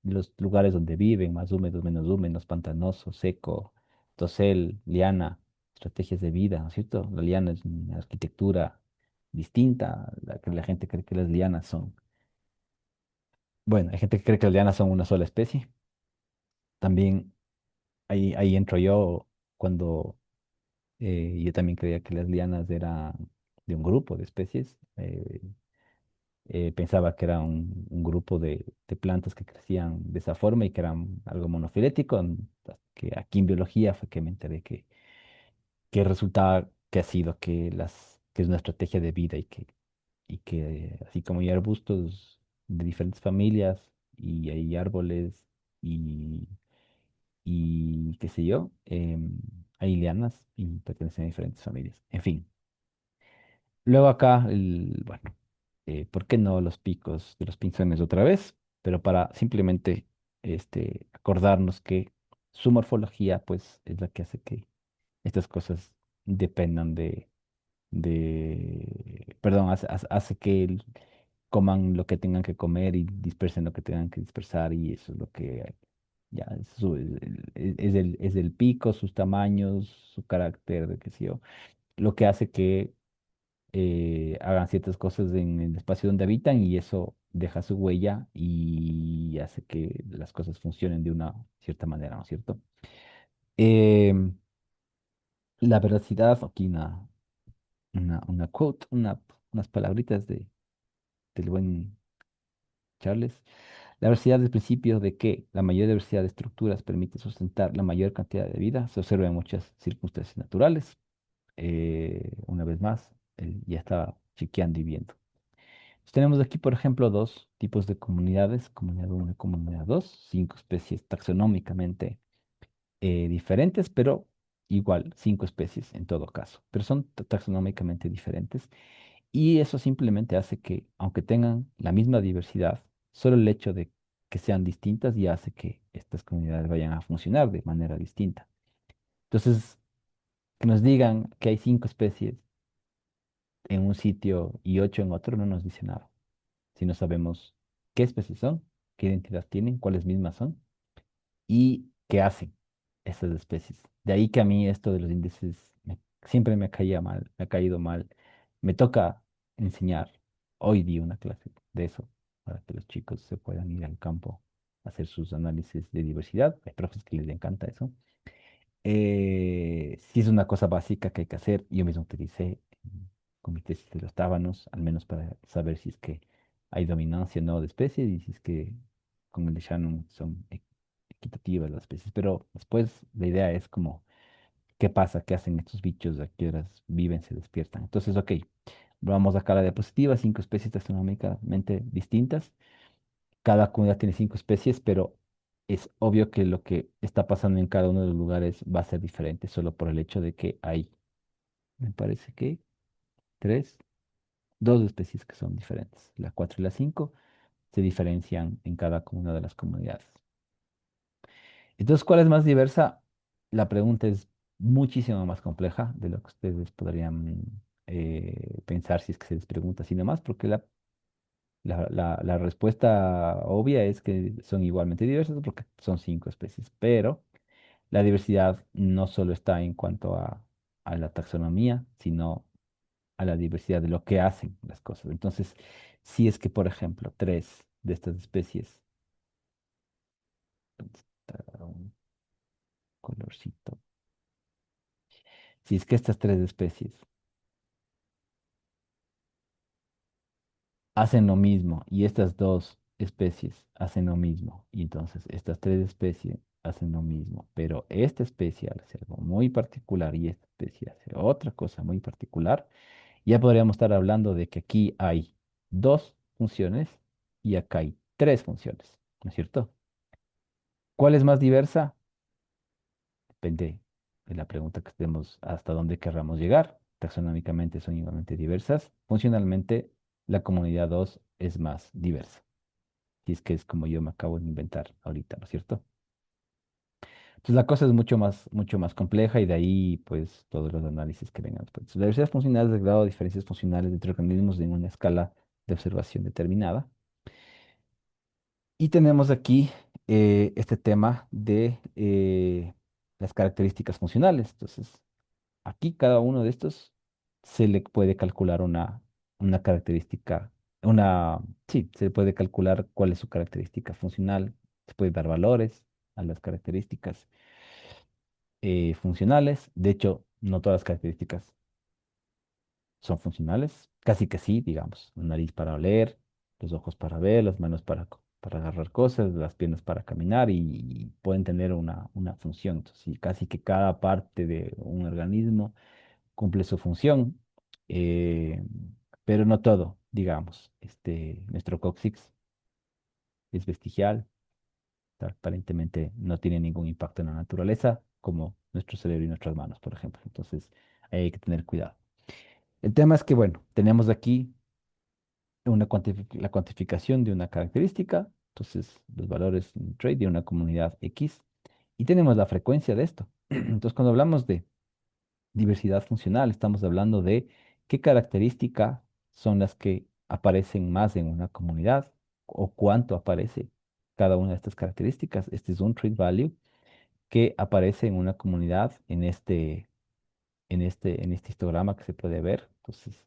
Los lugares donde viven, más húmedos, menos húmedos, pantanoso, seco, dosel, liana, estrategias de vida, ¿no es cierto? La liana es una arquitectura distinta, la que la gente cree que las lianas son. Bueno, hay gente que cree que las lianas son una sola especie. También ahí entro yo cuando yo también creía que las lianas eran de un grupo de especies. Pensaba que era un grupo de plantas que crecían de esa forma y que eran algo monofilético, hasta que aquí en biología fue que me enteré que resultaba que ha sido que es una estrategia de vida y que así como hay arbustos de diferentes familias y hay árboles y qué sé yo. hay lianas y pertenecen a diferentes familias. En fin. Luego acá, bueno, ¿por qué no los picos de los pinzones otra vez? Pero para simplemente acordarnos que su morfología, pues, es la que hace que estas cosas dependan perdón, hace que coman lo que tengan que comer y dispersen lo que tengan que dispersar y eso es lo que ya es el pico, sus tamaños, su carácter, qué sé yo, lo que hace que hagan ciertas cosas en el espacio donde habitan y eso deja su huella y hace que las cosas funcionen de una cierta manera, ¿no es cierto? Em, la veracidad, aquí una quote, unas palabritas del buen Charles. La diversidad del principio de que la mayor diversidad de estructuras permite sustentar la mayor cantidad de vida se observa en muchas circunstancias naturales. Una vez más, él ya estaba chequeando y viendo. Tenemos aquí, por ejemplo, dos tipos de comunidades, comunidad 1 y comunidad 2, cinco especies taxonómicamente diferentes, pero igual, cinco especies en todo caso, pero son taxonómicamente diferentes. Y eso simplemente hace que, aunque tengan la misma diversidad, solo el hecho de que sean distintas ya hace que estas comunidades vayan a funcionar de manera distinta. Entonces, que nos digan que hay cinco especies en un sitio y ocho en otro no nos dice nada. Si no sabemos qué especies son, qué identidad tienen, cuáles mismas son y qué hacen estas especies. De ahí que a mí esto de los índices siempre me caía mal, me ha caído mal. Me toca enseñar. Hoy di una clase de eso para que los chicos se puedan ir al campo a hacer sus análisis de diversidad. Hay profes que les encanta eso. Sí es una cosa básica que hay que hacer. Yo mismo utilicé con mi tesis de los tábanos, al menos para saber si es que hay dominancia o no de especies y si es que con el de Shannon son equitativas las especies. Pero después la idea es como, ¿qué pasa? ¿Qué hacen estos bichos? ¿A qué horas viven? ¿Se despiertan? Entonces, ok, vamos acá a la diapositiva, cinco especies taxonómicamente distintas. Cada comunidad tiene cinco especies, pero es obvio que lo que está pasando en cada uno de los lugares va a ser diferente solo por el hecho de que hay, me parece que tres, dos especies que son diferentes. La 4 y la 5 se diferencian en cada una de las comunidades. Entonces, ¿cuál es más diversa? La pregunta es muchísimo más compleja de lo que ustedes podrían pensar si es que se les pregunta así nomás, porque la respuesta obvia es que son igualmente diversas porque son cinco especies, pero la diversidad no solo está en cuanto a la taxonomía, sino a la diversidad de lo que hacen las cosas. Entonces, si es que, por ejemplo, tres de estas especies, ¿dónde está un colorcito? Si es que estas tres especies hacen lo mismo y estas dos especies hacen lo mismo, y entonces estas tres especies hacen lo mismo, pero esta especie hace algo muy particular y esta especie hace otra cosa muy particular, ya podríamos estar hablando de que aquí hay dos funciones y acá hay tres funciones, ¿no es cierto? ¿Cuál es más diversa? Depende de la pregunta que estemos hasta dónde querramos llegar. Taxonómicamente son igualmente diversas. Funcionalmente, la comunidad 2 es más diversa. Si es que es como yo me acabo de inventar ahorita, ¿no es cierto? Entonces la cosa es mucho más compleja y de ahí, pues, todos los análisis que vengan después. La diversidad funcional es el grado de diferencias funcionales entre organismos en una escala de observación determinada. Y tenemos aquí este tema de las características funcionales. Entonces, aquí cada uno de estos se le puede calcular una característica, sí, se le puede calcular cuál es su característica funcional, se puede dar valores a las características funcionales. De hecho, no todas las características son funcionales, casi que sí, digamos, la nariz para oler, los ojos para ver, las manos para agarrar cosas, las piernas para caminar y pueden tener una función. Entonces, sí, casi que cada parte de un organismo cumple su función, eh, pero no todo, digamos. Nuestro cóccix es vestigial, aparentemente no tiene ningún impacto en la naturaleza, como nuestro cerebro y nuestras manos, por ejemplo. Entonces, ahí hay que tener cuidado. El tema es que, bueno, tenemos aquí la cuantificación de una característica, entonces los valores en trade de una comunidad X, y tenemos la frecuencia de esto. Entonces, cuando hablamos de diversidad funcional, estamos hablando de qué características son las que aparecen más en una comunidad o cuánto aparece cada una de estas características. Este es un trade value que aparece en una comunidad en este histograma que se puede ver. Entonces,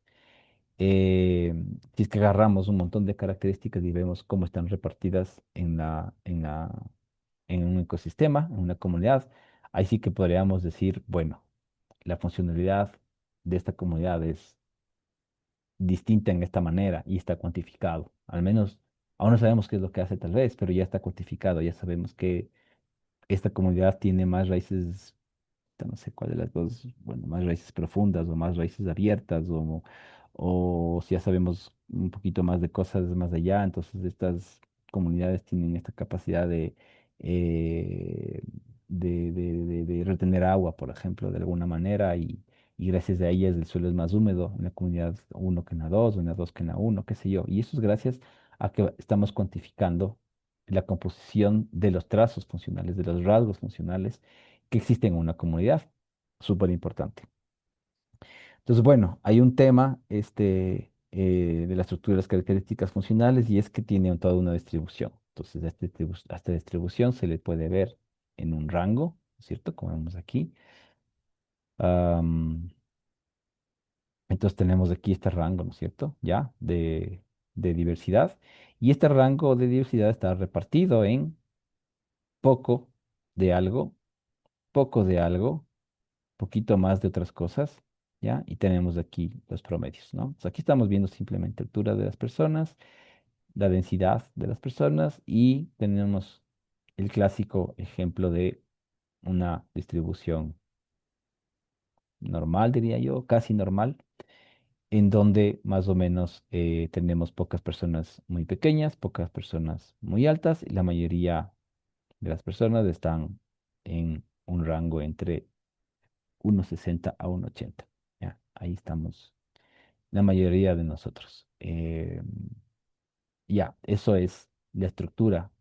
eh, si es que agarramos un montón de características y vemos cómo están repartidas en un ecosistema, en una comunidad, ahí sí que podríamos decir, bueno, la funcionalidad de esta comunidad es distinta en esta manera y está cuantificado. Al menos aún no sabemos qué es lo que hace tal vez, pero ya está cuantificado, ya sabemos que esta comunidad tiene más raíces, no sé cuál de las dos, bueno, más raíces profundas o más raíces abiertas, o si ya sabemos un poquito más de cosas más allá, entonces estas comunidades tienen esta capacidad eh, de retener agua, por ejemplo, de alguna manera, y gracias a ellas el suelo es más húmedo en la comunidad uno que en la 2 o en la 2 que en la uno, qué sé yo, y eso es gracias a que estamos cuantificando la composición de los trazos funcionales, de los rasgos funcionales que existen en una comunidad. Súper importante. Entonces, bueno, hay un tema de la estructura de las características funcionales y es que tiene toda una distribución. Entonces, a esta distribución se le puede ver en un rango, ¿cierto? Como vemos aquí. Am, entonces, tenemos aquí este rango, ¿no es cierto? Ya, de diversidad. Y este rango de diversidad está repartido en poco de algo, poco de algo, poquito más de otras cosas, ¿ya? Y tenemos aquí los promedios, ¿no? Entonces, aquí estamos viendo simplemente altura de las personas, la densidad de las personas y tenemos el clásico ejemplo de una distribución normal, diría yo, casi normal, en donde más o menos tenemos pocas personas muy pequeñas, pocas personas muy altas y la mayoría de las personas están en un rango entre 1,60 a 1,80. Ya, ahí estamos la mayoría de nosotros. Ya, eso es la estructura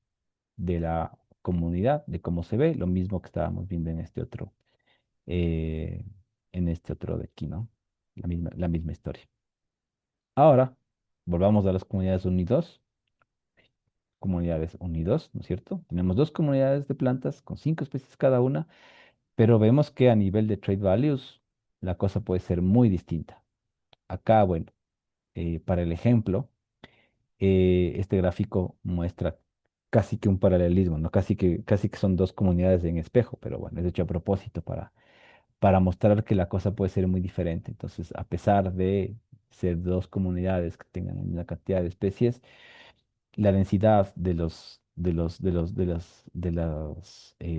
de la comunidad, de cómo se ve, lo mismo que estábamos viendo eh, en este otro de aquí, ¿no? La misma historia. Ahora, volvamos a las comunidades unidos, ¿no es cierto? Tenemos dos comunidades de plantas con 5 especies cada una, pero vemos que a nivel de trade values la cosa puede ser muy distinta. Acá, bueno, para el ejemplo, este gráfico muestra casi que un paralelismo, ¿no? Casi que son dos comunidades en espejo, pero bueno, es hecho a propósito para mostrar que la cosa puede ser muy diferente. Entonces, a pesar de ser dos comunidades que tengan una cantidad de especies, la densidad de las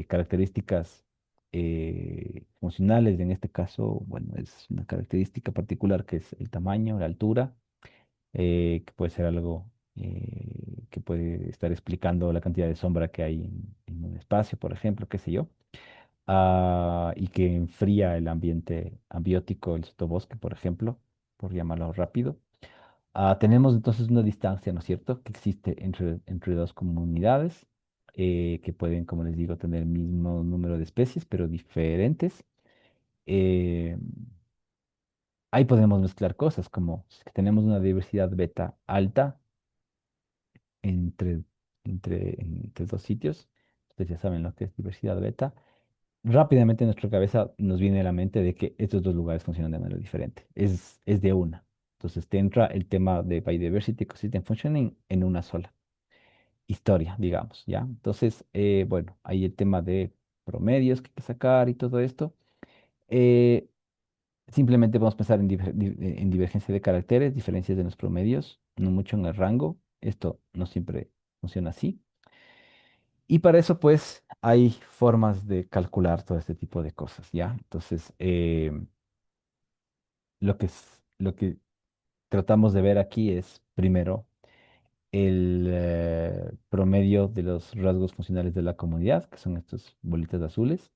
características funcionales, en este caso, bueno, es una característica particular que es el tamaño, la altura, que puede ser algo que puede estar explicando la cantidad de sombra que hay en un espacio, por ejemplo, qué sé yo, y que enfría el ambiente ambiótico, el sotobosque, por ejemplo, por llamarlo rápido. Tenemos entonces una distancia, ¿no es cierto?, que existe entre dos comunidades que pueden, como les digo, tener el mismo número de especies, pero diferentes. Eh, Ahí podemos mezclar cosas, como si es que tenemos una diversidad beta alta entre, entre dos sitios. Ustedes ya saben lo que es diversidad beta. Rápidamente en nuestra cabeza nos viene a la mente de que estos dos lugares funcionan de manera diferente. Es de una. Entonces te entra el tema de Biodiversity Ecosystem Functioning en una sola historia, digamos, ¿ya? Entonces, bueno, hay el tema de promedios que hay que sacar y todo esto. Eh, Simplemente vamos a pensar en divergencia de caracteres, diferencias de los promedios, no mucho en el rango. Esto no siempre funciona así. Y para eso, pues, hay formas de calcular todo este tipo de cosas, ¿ya? Entonces, lo que tratamos de ver aquí es, primero, el promedio de los rasgos funcionales de la comunidad, que son estas bolitas azules.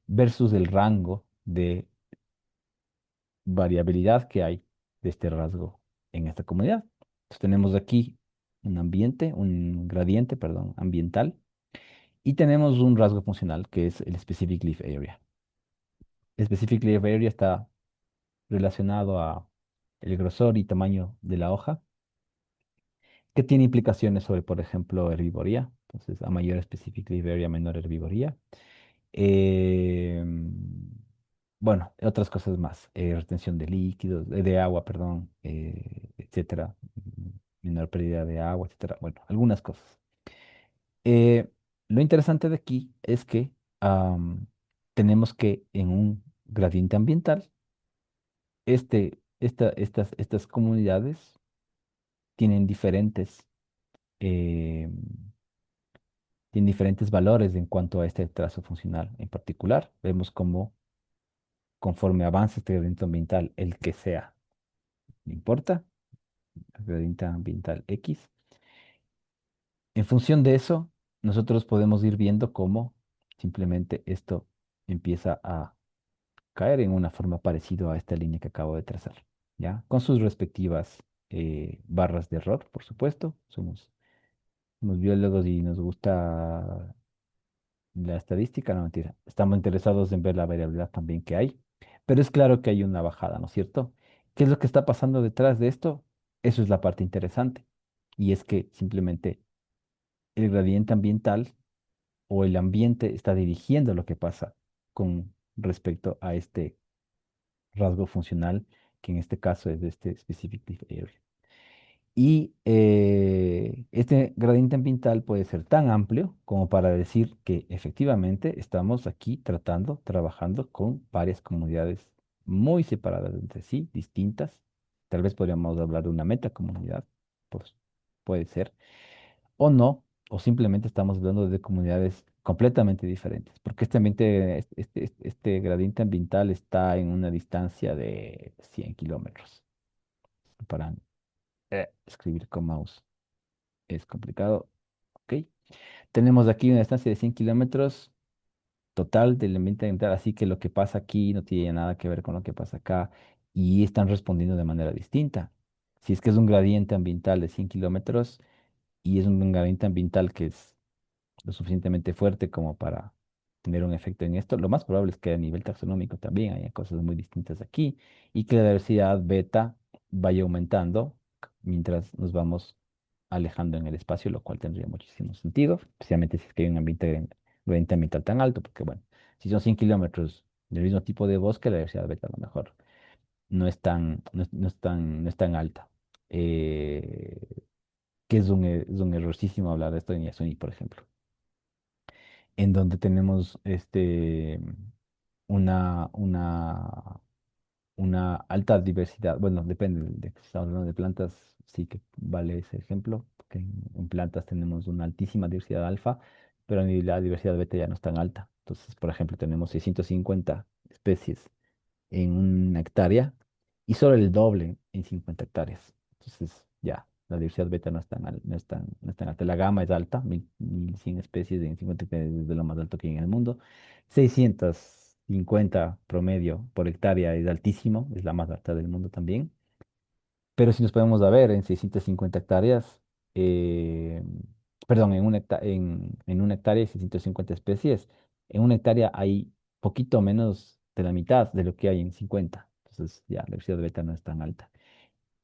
versus el rango de variabilidad que hay de este rasgo en esta comunidad. Entonces tenemos aquí un ambiente, un gradiente, perdón, ambiental, y tenemos un rasgo funcional que es el Specific Leaf Area. El Specific Leaf Area está relacionado a el grosor y tamaño de la hoja, que tiene implicaciones sobre, por ejemplo, herbivoría. Entonces, a mayor Specific Leaf Area, menor herbivoría. Eh, bueno, otras cosas más, retención de líquidos, de agua, perdón, etcétera, menor pérdida de agua, etcétera. Bueno, algunas cosas. Eh, lo interesante de aquí es que tenemos que en un gradiente ambiental, estas comunidades tienen eh, tienen diferentes valores en cuanto a este trazo funcional en particular. Vemos cómo conforme avanza este gradiente ambiental, el que sea, no importa, el gradiente ambiental X. En función de eso, nosotros podemos ir viendo cómo simplemente esto empieza a caer en una forma parecida a esta línea que acabo de trazar, ¿ya? Con sus respectivas barras de error, por supuesto. Somos biólogos y nos gusta la estadística, no mentira. Estamos interesados en ver la variabilidad también que hay, pero es claro que hay una bajada, ¿no es cierto? ¿Qué es lo que está pasando detrás de esto? Eso es la parte interesante. Y es que simplemente el gradiente ambiental o el ambiente está dirigiendo lo que pasa con respecto a este rasgo funcional, que en este caso es de este Specific Leaf Area. Y este gradiente ambiental puede ser tan amplio como para decir que efectivamente estamos aquí trabajando con varias comunidades muy separadas entre sí, distintas. Tal vez podríamos hablar de una metacomunidad, pues puede ser, o no, o simplemente estamos hablando de comunidades completamente diferentes, porque este gradiente ambiental está en una distancia de 100 kilómetros. Para escribir con mouse es complicado. Ok. Tenemos aquí una distancia de 100 kilómetros total del ambiente ambiental, así que lo que pasa aquí no tiene nada que ver con lo que pasa acá y están respondiendo de manera distinta. Si es que es un gradiente ambiental de 100 kilómetros y es un gradiente ambiental que es lo suficientemente fuerte como para tener un efecto en esto, lo más probable es que a nivel taxonómico también haya cosas muy distintas aquí y que la diversidad beta vaya aumentando mientras nos vamos alejando en el espacio, lo cual tendría muchísimo sentido, especialmente si es que hay un ambiente ambiental tan alto, porque bueno, si son 100 kilómetros del mismo tipo de bosque, la diversidad beta a lo mejor no es tan alta. Eh, que es un errorcísimo hablar de esto en Yasuni, por ejemplo, en donde tenemos una, una, una alta diversidad. Bueno, depende de que si estamos hablando de plantas, sí que vale ese ejemplo, porque en plantas tenemos una altísima diversidad alfa, pero ni la diversidad beta ya no es tan alta. Entonces, por ejemplo, tenemos 650 especies en una hectárea y solo el doble en 50 hectáreas. Entonces, ya, la diversidad beta no es tan alta. La gama es alta, 1100 especies en 50 hectáreas es de lo más alto que hay en el mundo. 650 promedio por hectárea es altísimo, es la más alta del mundo también. Pero si nos podemos a ver en 650 hectáreas, eh, perdón, en una hectárea hay 650 especies. En una hectárea hay poquito menos de la mitad de lo que hay en 50. Entonces ya, la diversidad beta no es tan alta.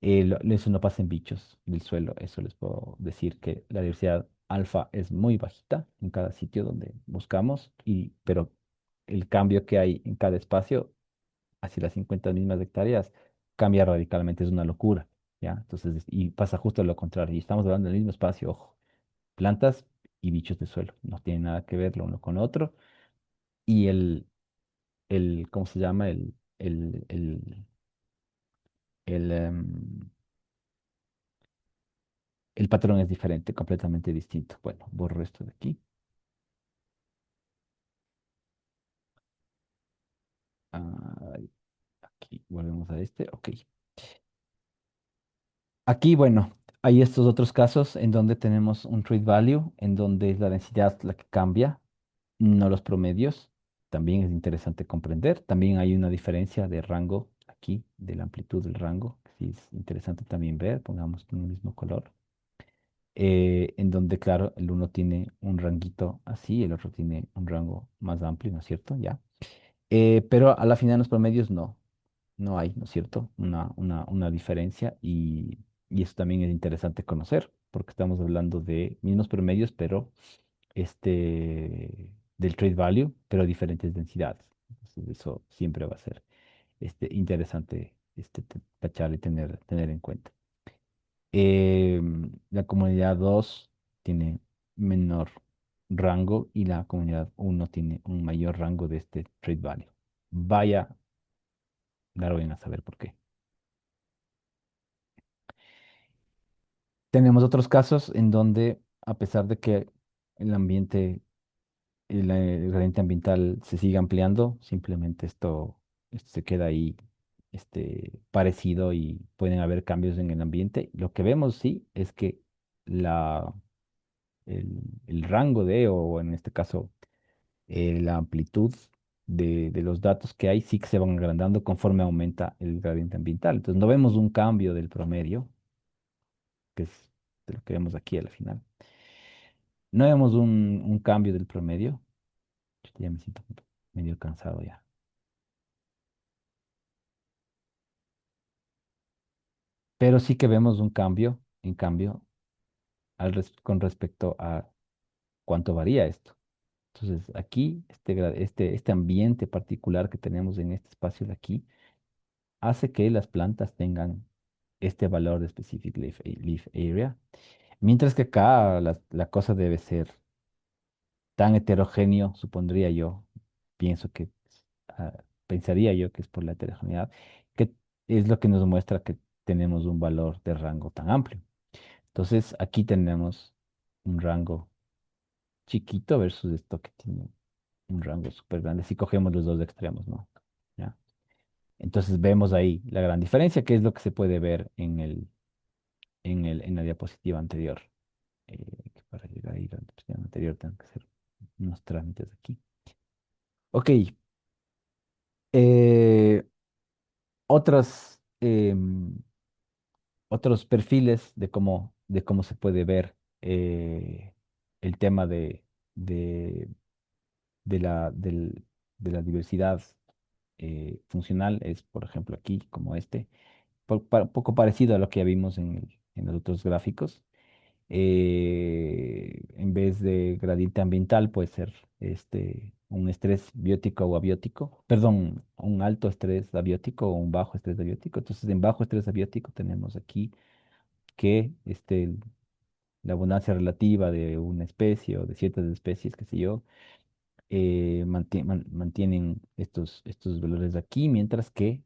Eso no pasa en bichos del suelo. Eso les puedo decir que la diversidad alfa es muy bajita en cada sitio donde buscamos, pero el cambio que hay en cada espacio hacia las 50 mismas hectáreas, cambia radicalmente, es una locura, ¿ya? Entonces, y pasa justo lo contrario, y estamos hablando del mismo espacio, ojo, plantas y bichos de suelo, no tienen nada que ver lo uno con lo otro, y ¿cómo se llama? El, em, el patrón es diferente, completamente distinto. Bueno, borro esto de aquí. Ah, aquí volvemos a este, ok. Aquí, bueno, hay estos otros casos en donde tenemos un trade value, en donde es la densidad la que cambia, no los promedios. también es interesante comprender. También hay una diferencia de rango aquí, de la amplitud del rango, que sí es interesante también ver, pongamos en el mismo color, en donde, claro, el uno tiene un ranguito así, el otro tiene un rango más amplio, ¿no es cierto? Ya. Pero a la final en los promedios no hay, ¿no es cierto? Una diferencia y eso también es interesante conocer, porque estamos hablando de mismos promedios, pero del trade value, pero diferentes densidades. Entonces, eso siempre va a ser interesante tachar y tener en cuenta. La comunidad 2 tiene menor rango y la comunidad uno tiene un mayor rango de este trade value. Vaya, Darwin a saber por qué. Tenemos otros casos en donde, a pesar de que el ambiente, el gradiente ambiental se sigue ampliando, simplemente esto se queda ahí parecido y pueden haber cambios en el ambiente. Lo que vemos, sí, es que la, el rango o en este caso, la amplitud de los datos que hay, sí que se van agrandando conforme aumenta el gradiente ambiental. Entonces, no vemos un cambio del promedio, que es de lo que vemos aquí al final. No vemos un cambio del promedio. Ya me siento medio cansado ya. Pero sí que vemos un cambio, en cambio, con respecto a cuánto varía esto. Entonces, aquí, este ambiente particular que tenemos en este espacio de aquí, hace que las plantas tengan este valor de Specific Leaf Area, mientras que acá la cosa debe ser tan heterogéneo, supondría yo, pienso que, ah, pensaría yo que es por la heterogeneidad, que es lo que nos muestra que tenemos un valor de rango tan amplio. Entonces, aquí tenemos un rango chiquito versus esto que tiene un rango súper grande, si cogemos los dos extremos, ¿no? ¿Ya? Entonces vemos ahí la gran diferencia, que es lo que se puede ver en la diapositiva anterior. Que para llegar a ir a la diapositiva anterior tengo que hacer unos trámites aquí. Ok, eh, otras, otros perfiles de cómo se puede ver el tema de, de la diversidad funcional es, por ejemplo, aquí, como poco parecido a lo que ya vimos en los otros gráficos. En vez de gradiente ambiental, puede ser un estrés biótico o abiótico, perdón, un alto estrés abiótico o un bajo estrés abiótico. Entonces, en bajo estrés abiótico tenemos aquí que la abundancia relativa de una especie o de ciertas especies, qué sé yo, mantienen estos valores de aquí, mientras que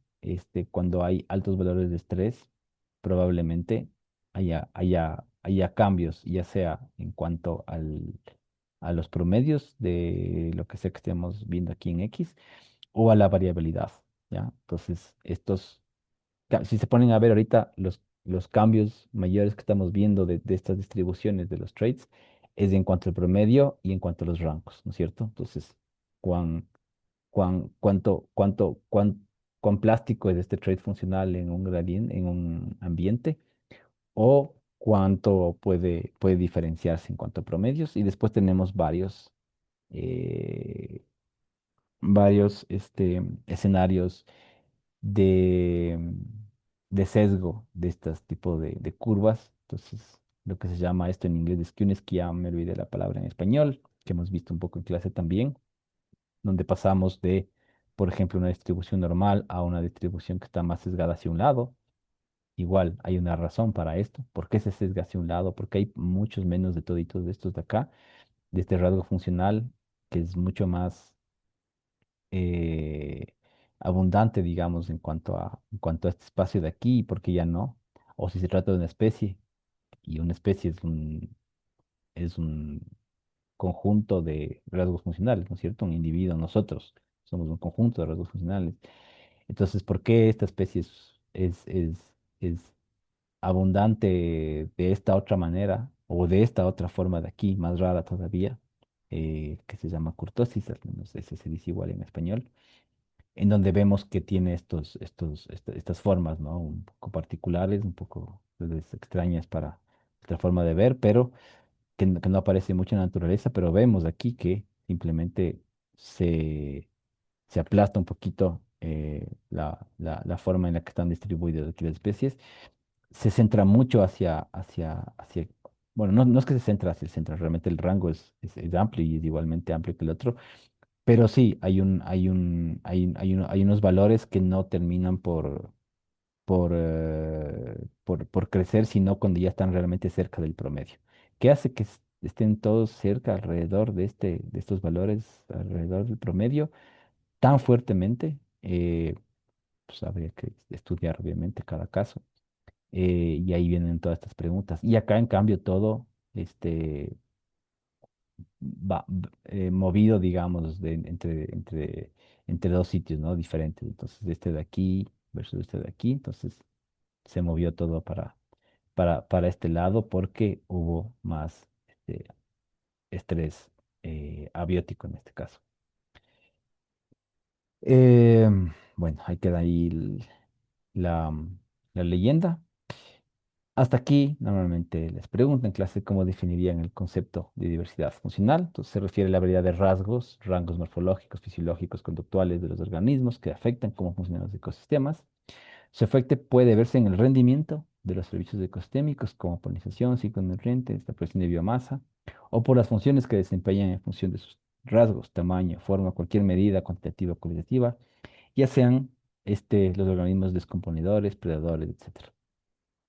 cuando hay altos valores de estrés, probablemente haya cambios, ya sea en cuanto a los promedios de lo que sea que estemos viendo aquí en X o a la variabilidad, ¿ya? Entonces, si se ponen a ver ahorita los cambios mayores que estamos viendo de estas distribuciones de los traits, es en cuanto al promedio y en cuanto a los rangos, ¿no es cierto? Entonces, cuán, cuán plástico es este trait funcional en un gradiente, en un ambiente, o cuánto puede diferenciarse en cuanto a promedios. Y después tenemos eh, varios escenarios de, de sesgo de estos tipos de curvas. Entonces, lo que se llama esto en inglés de skewness, que ya me olvidé la palabra en español, que hemos visto un poco en clase también, donde pasamos de, por ejemplo, una distribución normal a una distribución que está más sesgada hacia un lado. Igual hay una razón para esto. ¿Por qué se sesga hacia un lado? Porque hay muchos menos de toditos de estos de acá, de este rasgo funcional, que es mucho más eh, abundante, digamos, en cuanto a este espacio de aquí, porque ya no. O si se trata de una especie, y una especie es un conjunto de rasgos funcionales, ¿no es cierto? Un individuo, nosotros somos un conjunto de rasgos funcionales. Entonces, ¿por qué esta especie es abundante de esta otra manera o de esta otra forma de aquí, más rara todavía? que se llama kurtosis, al menos ese se dice igual en español, en donde vemos que tiene estas formas, ¿no? Un poco particulares, un poco pues, extrañas para nuestra forma de ver, pero que no aparece mucho en la naturaleza, pero vemos aquí que simplemente se aplasta un poquito la forma en la que están distribuidas aquí las especies. Se centra mucho bueno, no es que se centra hacia el centro, realmente el rango es amplio y es igualmente amplio que el otro, pero sí, hay unos valores que no terminan por crecer, sino cuando ya están realmente cerca del promedio. ¿Qué hace que estén todos cerca, alrededor de estos valores, alrededor del promedio, tan fuertemente? Pues habría que estudiar, obviamente, cada caso. Y ahí vienen todas estas preguntas. Y acá, en cambio, todo este, movido, digamos, entre dos sitios, ¿no? Diferentes. Entonces, este de aquí versus este de aquí. Entonces, se movió todo para este lado porque hubo más estrés abiótico en este caso. Eh, bueno, ahí queda ahí la, la leyenda. Hasta aquí, normalmente les pregunto en clase cómo definirían el concepto de diversidad funcional. Entonces, se refiere a la variedad de rasgos, rangos morfológicos, fisiológicos, conductuales de los organismos que afectan cómo funcionan los ecosistemas. Su efecto puede verse en el rendimiento de los servicios ecosistémicos como polinización, ciclo de nutrientes, la producción de biomasa, o por las funciones que desempeñan en función de sus rasgos, tamaño, forma, cualquier medida cuantitativa o cualitativa, ya sean los organismos descomponedores, predadores, etc.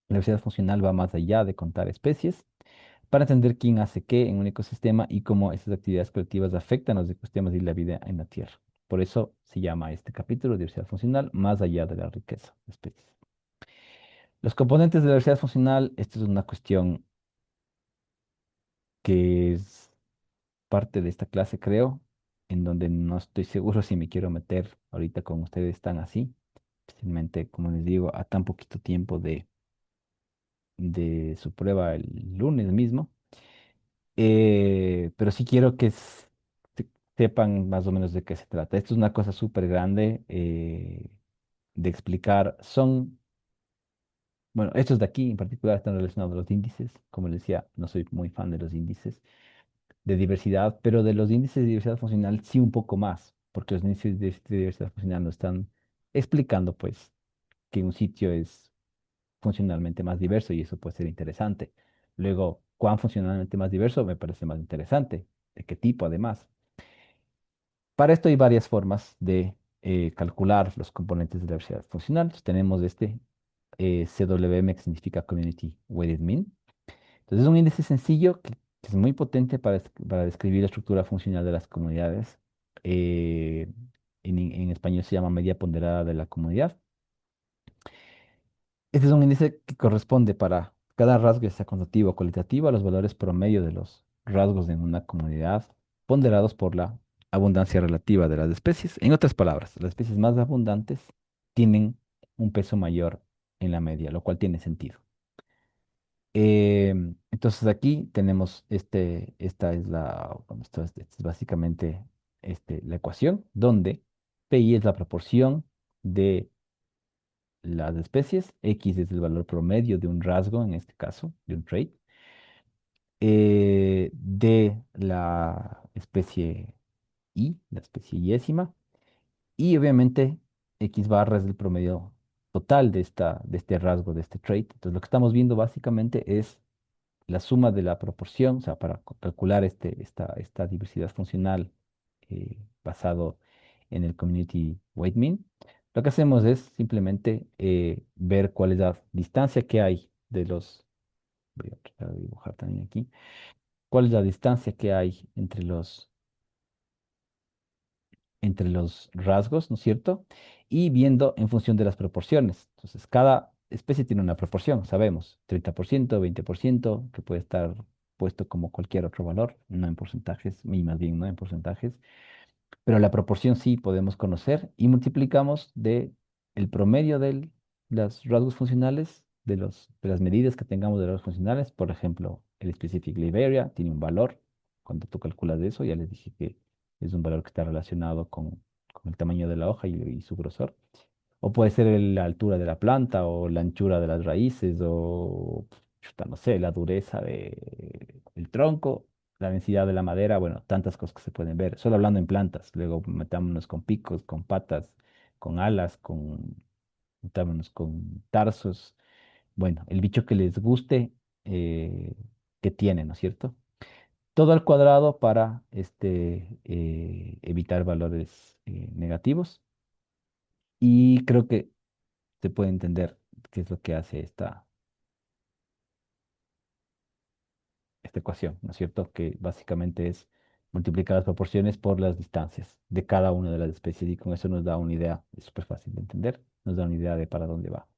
La diversidad funcional va más allá de contar especies para entender quién hace qué en un ecosistema y cómo esas actividades colectivas afectan los ecosistemas y la vida en la Tierra. Por eso se llama este capítulo diversidad funcional más allá de la riqueza de especies. Los componentes de la diversidad funcional, esto es una cuestión que es parte de esta clase, creo, en donde no estoy seguro si me quiero meter ahorita con ustedes están así, especialmente, como les digo, a tan poquito tiempo de su prueba el lunes mismo. Pero sí quiero que sepan más o menos de qué se trata. Esto es una cosa súper grande de explicar. Bueno, estos de aquí en particular están relacionados a los índices. Como les decía, no soy muy fan de los índices de diversidad, pero de los índices de diversidad funcional sí un poco más, porque los índices de diversidad funcional nos están explicando, pues, que un sitio es funcionalmente más diverso y eso puede ser interesante. Luego, cuán funcionalmente más diverso me parece más interesante. ¿De qué tipo, además? Para esto hay varias formas de calcular los componentes de la diversidad funcional. Entonces, tenemos CWM, que significa Community Weighted Mean. Entonces, es un índice sencillo que es muy potente para describir la estructura funcional de las comunidades. Eh, en español se llama media ponderada de la comunidad. Este es un índice que corresponde para cada rasgo, ya sea cuantitativo o cualitativo, a los valores promedio de los rasgos de una comunidad, ponderados por la abundancia relativa de las especies. En otras palabras, las especies más abundantes tienen un peso mayor en la media, lo cual tiene sentido. Entonces aquí tenemos esta es bueno, esto es básicamente la ecuación, donde PI es la proporción de las especies, X es el valor promedio de un rasgo, en este caso, de un trait, de la especie Y, la especie yésima, y obviamente X barra es el promedio total de este rasgo, de este trait. Entonces lo que estamos viendo básicamente es la suma de la proporción, o sea, para calcular esta diversidad funcional basado en el Community Weight Mean, lo que hacemos es simplemente ver cuál es la distancia que hay voy a tratar de dibujar también aquí, cuál es la distancia que hay entre los rasgos, ¿no es cierto? Y viendo en función de las proporciones. Entonces, cada especie tiene una proporción, sabemos, 30%, 20%, que puede estar puesto como cualquier otro valor, no en porcentajes, y más bien no en porcentajes, pero la proporción sí podemos conocer y multiplicamos de el promedio de los rasgos funcionales, de las medidas que tengamos de rasgos funcionales, por ejemplo, el specific live area tiene un valor, cuando tú calculas eso, ya les dije que es un valor que está relacionado con el tamaño de la hoja y su grosor. O puede ser la altura de la planta o la anchura de las raíces o, chuta, no sé, la dureza del tronco, la densidad de la madera, bueno, tantas cosas que se pueden ver. Solo hablando en plantas. Luego metámonos con picos, con patas, con alas, metámonos con tarsos. Bueno, el bicho que les guste, eh, que tiene, ¿no es cierto? Todo al cuadrado para evitar valores negativos. Y creo que se puede entender qué es lo que hace esta ecuación, ¿no es cierto? Que básicamente es multiplicar las proporciones por las distancias de cada una de las especies y con eso nos da una idea, es súper fácil de entender, nos da una idea de para dónde va.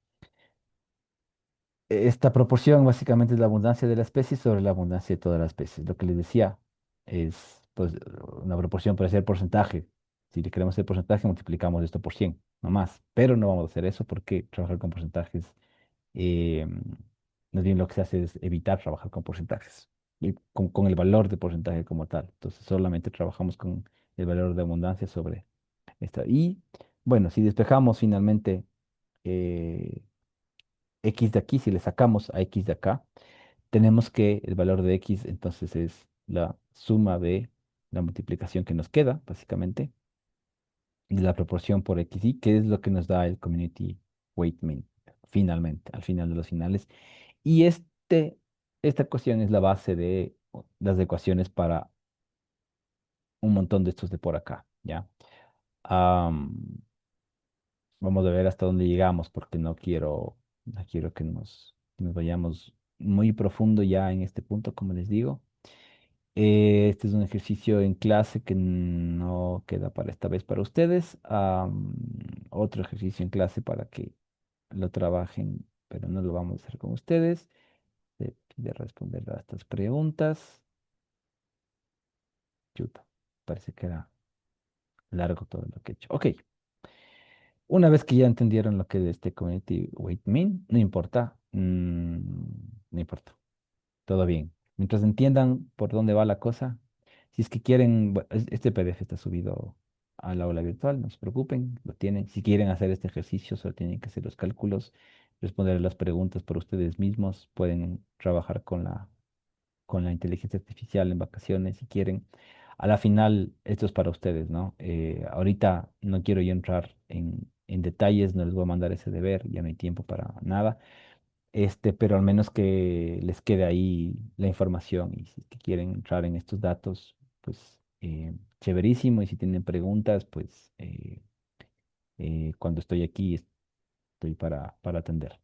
Esta proporción básicamente es la abundancia de la especie sobre la abundancia de todas las especies. Lo que les decía es, pues, una proporción puede ser porcentaje. Si le queremos hacer porcentaje, multiplicamos esto por 100, no más. Pero no vamos a hacer eso porque trabajar con porcentajes, eh, más bien lo que se hace es evitar trabajar con porcentajes, y con el valor de porcentaje como tal. Entonces solamente trabajamos con el valor de abundancia sobre esta. Y bueno, si despejamos finalmente eh, x de aquí, si le sacamos a x de acá, tenemos que el valor de x entonces es la suma de la multiplicación que nos queda, básicamente, y la proporción por x y, que es lo que nos da el community weight mean, finalmente, al final de los finales. Y esta ecuación es la base de las ecuaciones para un montón de estos de por acá, ¿ya? Am, Vamos a ver hasta dónde llegamos, porque no quiero que nos vayamos muy profundo ya en este punto, como les digo. Este es un ejercicio en clase que no queda para esta vez para ustedes. Otro ejercicio en clase para que lo trabajen, pero no lo vamos a hacer con ustedes. De responder a estas preguntas. Chuta, parece que era largo todo lo que he hecho. Ok, una vez que ya entendieron lo que es este Community Weight Mean, no importa, no importa, todo bien. Mientras entiendan por dónde va la cosa, si es que quieren, este PDF está subido al aula virtual, no se preocupen, lo tienen. Si quieren hacer este ejercicio, solo tienen que hacer los cálculos, responder las preguntas por ustedes mismos, pueden trabajar con la inteligencia artificial en vacaciones si quieren. A la final, esto es para ustedes, ¿no? Ahorita no quiero yo entrar en detalles, no les voy a mandar ese deber, ya no hay tiempo para nada. Pero al menos que les quede ahí la información y si es que quieren entrar en estos datos, pues chéverísimo. Y si tienen preguntas, pues cuando estoy aquí estoy para atender.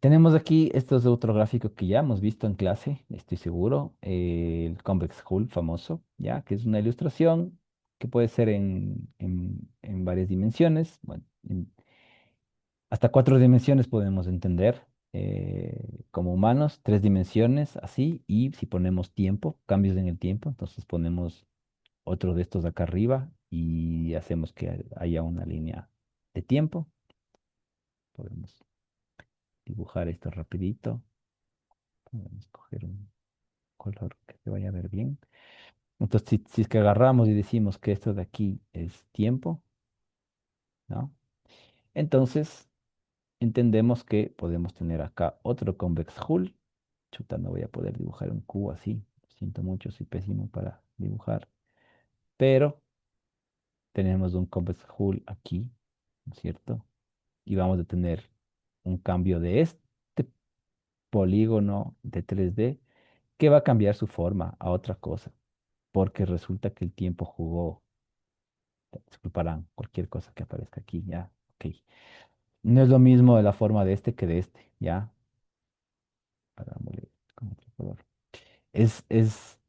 Tenemos aquí, esto es otro gráfico que ya hemos visto en clase, estoy seguro, el convex hull famoso, ya, que es una ilustración que puede ser en varias dimensiones, bueno, hasta 4 dimensiones podemos entender como humanos, 3 dimensiones así, y si ponemos tiempo, cambios en el tiempo, entonces ponemos otro de estos acá arriba y hacemos que haya una línea de tiempo. Podemos dibujar esto rapidito, podemos coger un color que se vaya a ver bien. Entonces, si es que agarramos y decimos que esto de aquí es tiempo, ¿no? Entonces, entendemos que podemos tener acá otro convex hull. Chuta, no voy a poder dibujar un cubo así. Siento mucho, soy pésimo para dibujar. Pero tenemos un convex hull aquí, ¿no es cierto? Y vamos a tener un cambio de este polígono de 3D que va a cambiar su forma a otra cosa, porque resulta que el tiempo jugó. Disculparán cualquier cosa que aparezca aquí, ya, ok. No es lo mismo de la forma de este que de este, ya. Hagámosle con otro color. Es, es,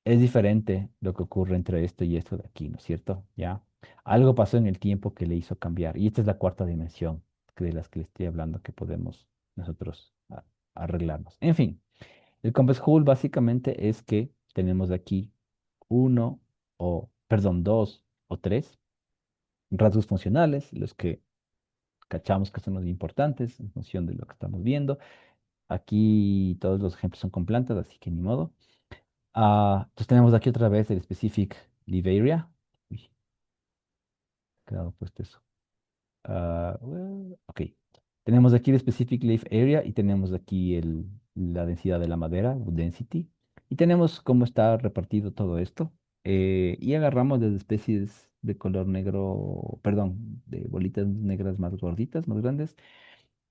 es diferente lo que ocurre entre esto y esto de aquí, ¿no es cierto? Ya. Algo pasó en el tiempo que le hizo cambiar. Y esta es la cuarta dimensión de las que le estoy hablando que podemos nosotros arreglarnos. En fin, el Compass Hull básicamente es que tenemos aquí uno perdón, dos o tres rasgos funcionales, los que cachamos que son los importantes en función de lo que estamos viendo. Aquí todos los ejemplos son con plantas, así que ni modo. Entonces tenemos aquí otra vez el specific leave area. Uy, quedado puesto eso. Ok. Tenemos aquí el specific leaf area y tenemos aquí la densidad de la madera, wood density. Y tenemos cómo está repartido todo esto. Y agarramos las especies de color negro, perdón, de bolitas negras más gorditas, más grandes,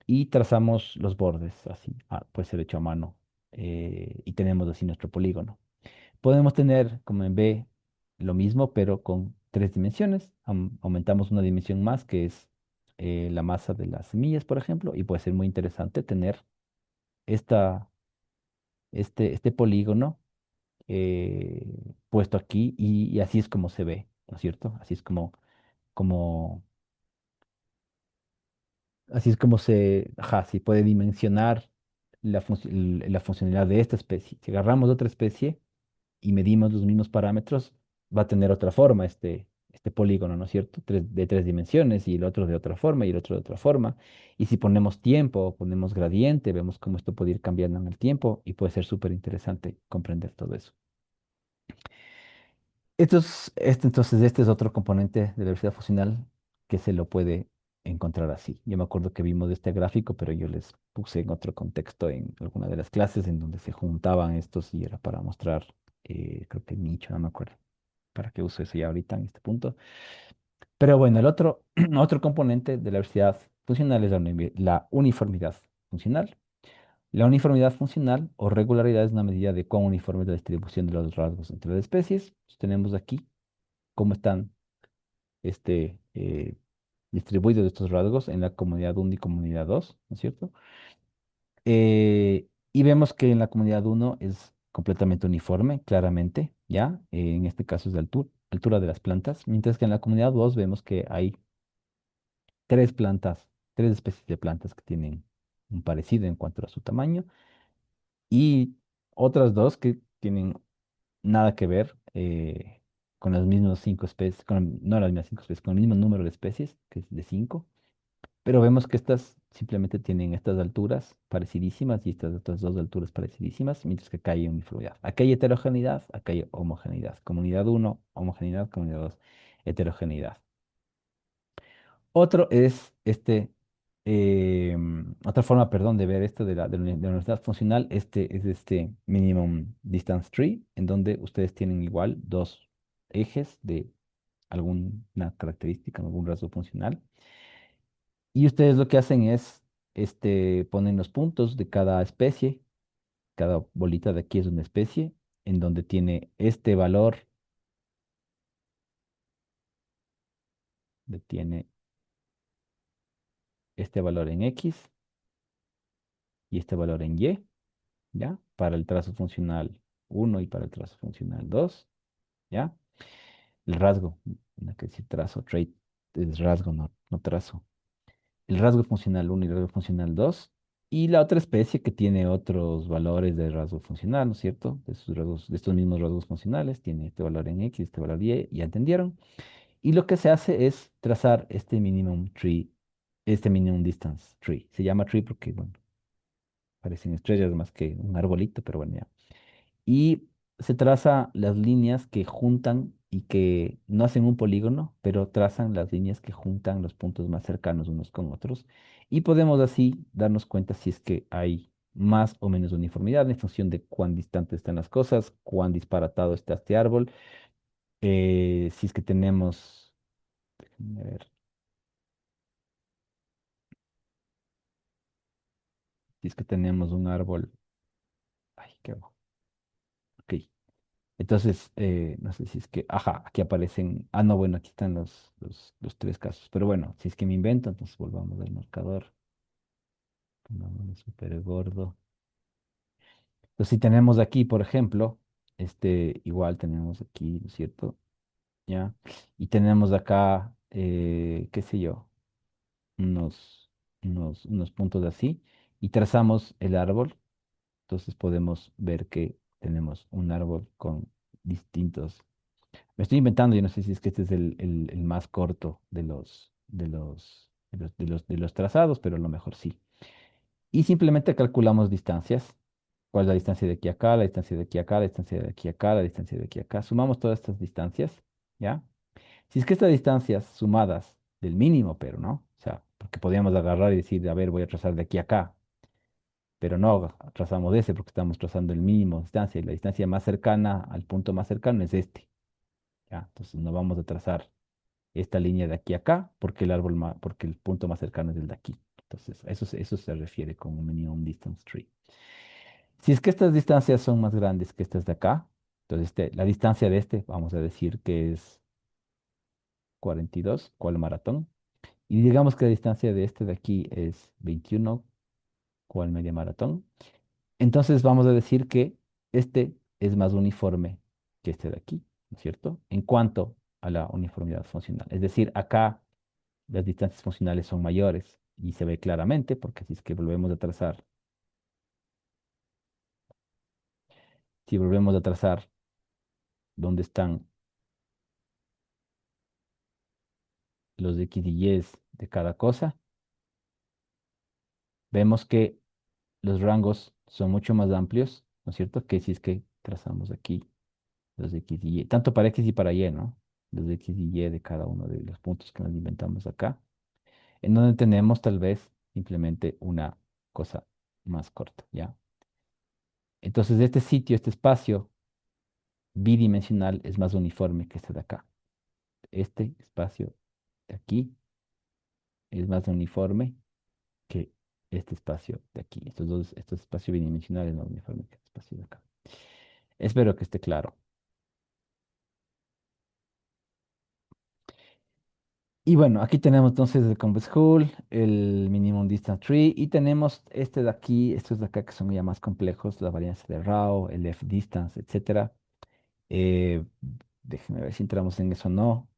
y trazamos los bordes así. Puede ser hecho a mano. Y tenemos así nuestro polígono. Podemos tener, como en B, lo mismo, pero con tres dimensiones. Aumentamos una dimensión más, que es la masa de las semillas, por ejemplo, y puede ser muy interesante tener esta, este polígono puesto aquí y así es como se ve, ¿no es cierto? Como, así es como ajá, se puede dimensionar la funcionalidad de esta especie. Si agarramos otra especie, y medimos los mismos parámetros, va a tener otra forma este polígono, ¿no es cierto? De tres dimensiones y el otro de otra forma y el otro de otra forma. Y si ponemos tiempo o ponemos gradiente, vemos cómo esto puede ir cambiando en el tiempo y puede ser súper interesante comprender todo eso. Entonces, este es otro componente de la diversidad funcional que se lo puede encontrar así. Yo me acuerdo que vimos este gráfico, pero yo les puse en otro contexto en alguna de las clases en donde se juntaban estos y era para mostrar, creo que nicho, no me acuerdo para qué uso eso ya ahorita en este punto. Pero bueno, el otro, otro componente de la diversidad funcional es la uniformidad funcional. La uniformidad funcional o regularidad es una medida de cuán uniforme es la distribución de los rasgos entre las especies. Tenemos aquí cómo están distribuidos estos rasgos en la comunidad 1 y comunidad 2, ¿no es cierto? Y vemos que en la comunidad 1 es completamente uniforme, claramente, ¿ya? En este caso es de altura de las plantas, mientras que en la comunidad 2 vemos que hay tres plantas, tres especies de plantas que tienen un parecido en cuanto a su tamaño y otras dos que tienen nada que ver con las mismas cinco especies, no las mismas cinco especies, con el mismo número de especies, que es de cinco. Pero vemos que estas simplemente tienen estas alturas parecidísimas y estas otras dos alturas parecidísimas, mientras que acá hay uniformidad. Acá hay heterogeneidad, acá hay homogeneidad. Comunidad uno homogeneidad, comunidad 2 heterogeneidad. Otro es otra forma, perdón, de ver esto de la universidad funcional, es este minimum distance tree, en donde ustedes tienen igual dos ejes de alguna característica, algún rasgo funcional. Y ustedes lo que hacen es, ponen los puntos de cada especie, cada bolita de aquí es una especie, en donde tiene este valor, tiene este valor en X y este valor en Y, ¿ya? Para el trazo funcional uno y para el trazo funcional 2, ¿ya? El rasgo, no hay que decir trazo, trait es rasgo, no trazo. El rasgo funcional uno y el rasgo funcional 2 y la otra especie que tiene otros valores de rasgo funcional, ¿no es cierto? De estos mismos rasgos funcionales, tiene este valor en X, este valor Y, ¿ya entendieron? Y lo que se hace es trazar este minimum tree, este minimum distance tree. Se llama tree porque, bueno, parecen estrellas más que un arbolito, pero bueno, ya. Y se traza las líneas que juntan y que no hacen un polígono, pero trazan las líneas que juntan los puntos más cercanos unos con otros. Y podemos así darnos cuenta si es que hay más o menos uniformidad en función de cuán distantes están las cosas, cuán disparatado está este árbol. Si es que tenemos, déjenme ver, si es que tenemos un árbol, ay, qué hago? Ok. Entonces, no sé si es que, ajá, aquí aparecen, no, bueno, aquí están los tres casos, pero bueno, si es que me invento, entonces volvamos al marcador, pongámosle súper gordo. Entonces, si tenemos aquí, por ejemplo, igual tenemos aquí, ¿no es cierto? ¿Ya? Y tenemos acá, qué sé yo, unos, unos puntos así, y trazamos el árbol, entonces podemos ver que tenemos un árbol con distintos. Me estoy inventando, yo no sé si es que este es el más corto de los trazados, pero a lo mejor sí. Y simplemente calculamos distancias. ¿Cuál es la distancia de aquí a acá, la distancia de aquí a acá, la distancia de aquí a acá, la distancia de aquí a acá? Sumamos todas estas distancias, ¿ya? Si es que estas distancias sumadas del mínimo, pero no, o sea, porque podríamos agarrar y decir, a ver, voy a trazar de aquí a acá, pero no trazamos ese porque estamos trazando el mínimo de distancia y la distancia más cercana al punto más cercano es este, ¿ya? Entonces no vamos a trazar esta línea de aquí a acá porque porque el punto más cercano es el de aquí. Entonces, eso se refiere como minimum distance tree. Si es que estas distancias son más grandes que estas de acá, entonces la distancia de este, vamos a decir que es 42, ¿cuál maratón? Y digamos que la distancia de este de aquí es 21, ¿cuál media maratón? Entonces vamos a decir que este es más uniforme que este de aquí, ¿no es cierto? En cuanto a la uniformidad funcional. Es decir, acá las distancias funcionales son mayores y se ve claramente porque si es que volvemos a trazar, si volvemos a trazar dónde están los x y y de cada cosa, vemos que los rangos son mucho más amplios, ¿no es cierto? Que si es que trazamos aquí los x y y, tanto para x y para y, ¿no? Los x y y de cada uno de los puntos que nos inventamos acá, en donde tenemos tal vez simplemente una cosa más corta, ¿ya? Entonces, este sitio, este espacio bidimensional es más uniforme que este de acá. Este espacio de aquí es más uniforme que este espacio de aquí. Estos espacios bidimensionales no uniformes que este espacio de acá. Espero que esté claro. Y bueno, aquí tenemos entonces el Compass Hull, el Minimum Distance Tree, y tenemos este de aquí, estos de acá que son ya más complejos, la varianza de Rao, el F Distance, etcétera. Eh, Déjenme ver si entramos en eso o no.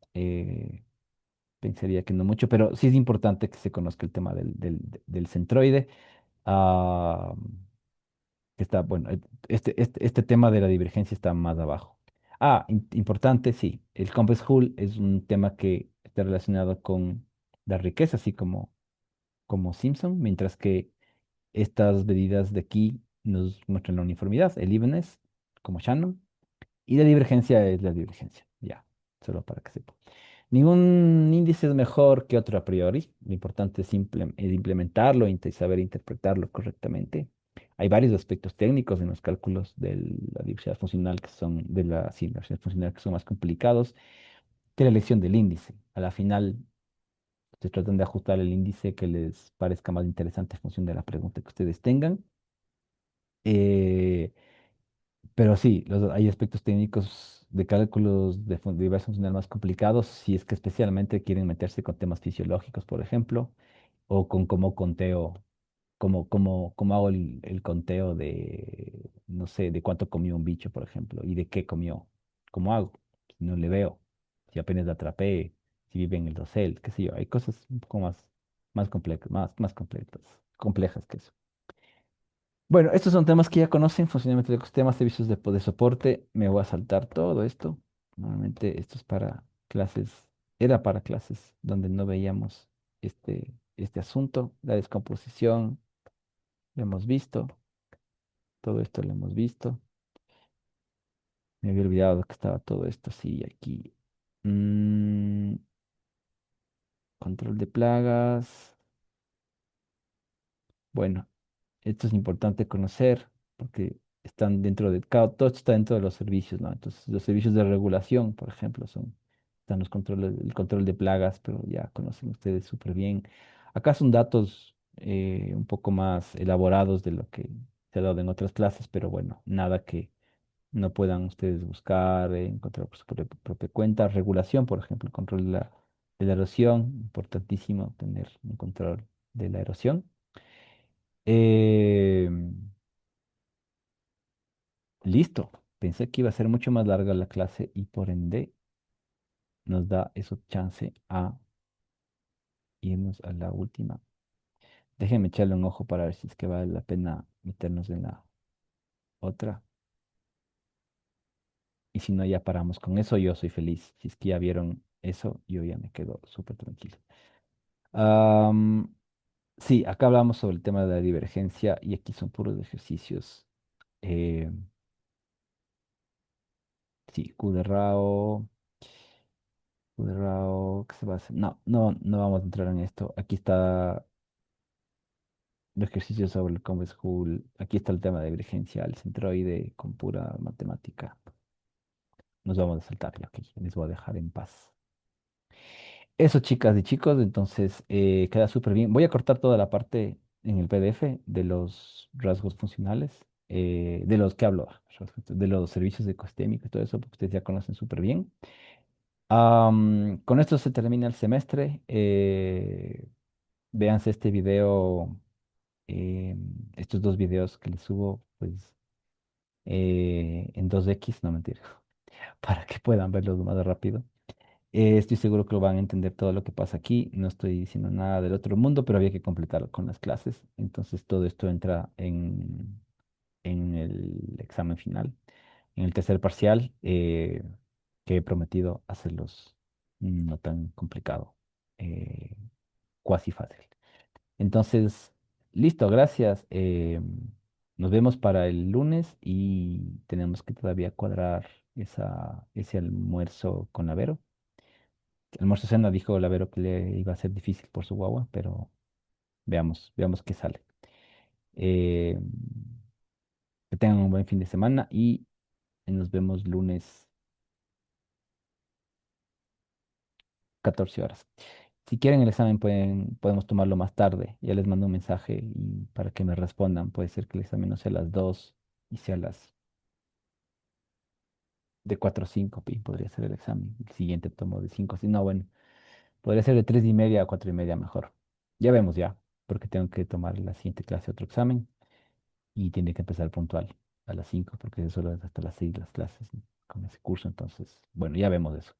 Pensaría que no mucho, pero sí es importante que se conozca el tema del centroide. Ah, que está, bueno, este tema de la divergencia está más abajo. Ah, importante, sí, el Compass Hull es un tema que está relacionado con la riqueza, así como Simpson, mientras que estas medidas de aquí nos muestran la uniformidad, el evenness, como Shannon, y la divergencia es la divergencia, ya, solo para que sepa. Ningún índice es mejor que otro a priori. Lo importante es implementarlo y saber interpretarlo correctamente. Hay varios aspectos técnicos en los cálculos de la diversidad funcional que son sí, la diversidad funcional que son más complicados que la elección del índice. A la final se tratan de ajustar el índice que les parezca más interesante en función de la pregunta que ustedes tengan. Eh, pero sí, hay aspectos técnicos de cálculos de diversidad funcional más complicados, si es que especialmente quieren meterse con temas fisiológicos, por ejemplo, o con cómo conteo, cómo hago el conteo de, no sé, de cuánto comió un bicho, por ejemplo, y de qué comió. ¿Cómo hago? Si no le veo, si apenas la atrapé, si vive en el dosel, qué sé yo. Hay cosas un poco más complejas, complejas que eso. Bueno, estos son temas que ya conocen, funcionamiento de ecosistemas, servicios de soporte. Me voy a saltar todo esto. Normalmente esto es para clases, era para clases donde no veíamos este asunto. La descomposición, lo hemos visto. Todo esto lo hemos visto. Me había olvidado que estaba todo esto, sí, aquí. Mm, Control de plagas. Bueno, esto es importante conocer porque están dentro todo esto está dentro de los servicios, ¿no? Entonces, los servicios de regulación, por ejemplo, están el control de plagas, pero ya conocen ustedes súper bien. Acá son datos un poco más elaborados de lo que se ha dado en otras clases, pero bueno, nada que no puedan ustedes buscar, encontrar por su propia cuenta. Regulación, por ejemplo, el control de la erosión, importantísimo tener un control de la erosión. Eh, Listo. Pensé que iba a ser mucho más larga la clase y por ende nos da eso chance a irnos a la última. Déjenme echarle un ojo para ver si es que vale la pena meternos en la otra. Y si no, ya paramos con eso. Yo soy feliz. Si es que ya vieron eso, yo ya me quedo súper tranquilo. Am, sí, acá hablamos sobre el tema de la divergencia y aquí son puros ejercicios Eh, sí, Q de Rao, ¿qué se va a hacer? No, no, no vamos a entrar en esto. Aquí está los ejercicios sobre el Combo School. Aquí está el tema de divergencia, el centroide con pura matemática. Nos vamos a saltar ya, ok. Les voy a dejar en paz. Eso, chicas y chicos, entonces queda súper bien. Voy a cortar toda la parte en el PDF de los rasgos funcionales, de los que hablo, de los servicios de ecosistémica y todo eso, porque ustedes ya conocen súper bien. Con esto se termina el semestre. Véanse este video, eh, estos dos videos que les subo, pues en 2x, no mentira, para que puedan verlos más rápido. Estoy seguro que lo van a entender todo lo que pasa aquí. No estoy diciendo nada del otro mundo, pero había que completar con las clases. Entonces todo esto entra en el examen final, en el tercer parcial, que he prometido hacerlos no tan complicado, eh, cuasi fácil. Entonces, listo, gracias. Nos vemos para el lunes y tenemos que todavía cuadrar ese almuerzo con Avero. Almuerzo cena dijo Lavero que le iba a ser difícil por su guagua, pero veamos qué sale. Eh, que tengan un buen fin de semana y nos vemos lunes 14 horas. Si quieren el examen podemos tomarlo más tarde. Ya les mando un mensaje y para que me respondan. Puede ser que el examen no sea a las 2 y sea a las de 4 a 5. Podría ser el examen. El siguiente tomo de 5 a 6. No, bueno, podría ser de 3 y media a 4 y media mejor. Ya vemos ya, porque tengo que tomar la siguiente clase otro examen. Y tiene que empezar puntual a las 5 porque solo es hasta las 6 las clases, ¿no? Con ese curso. Entonces, bueno, ya vemos eso.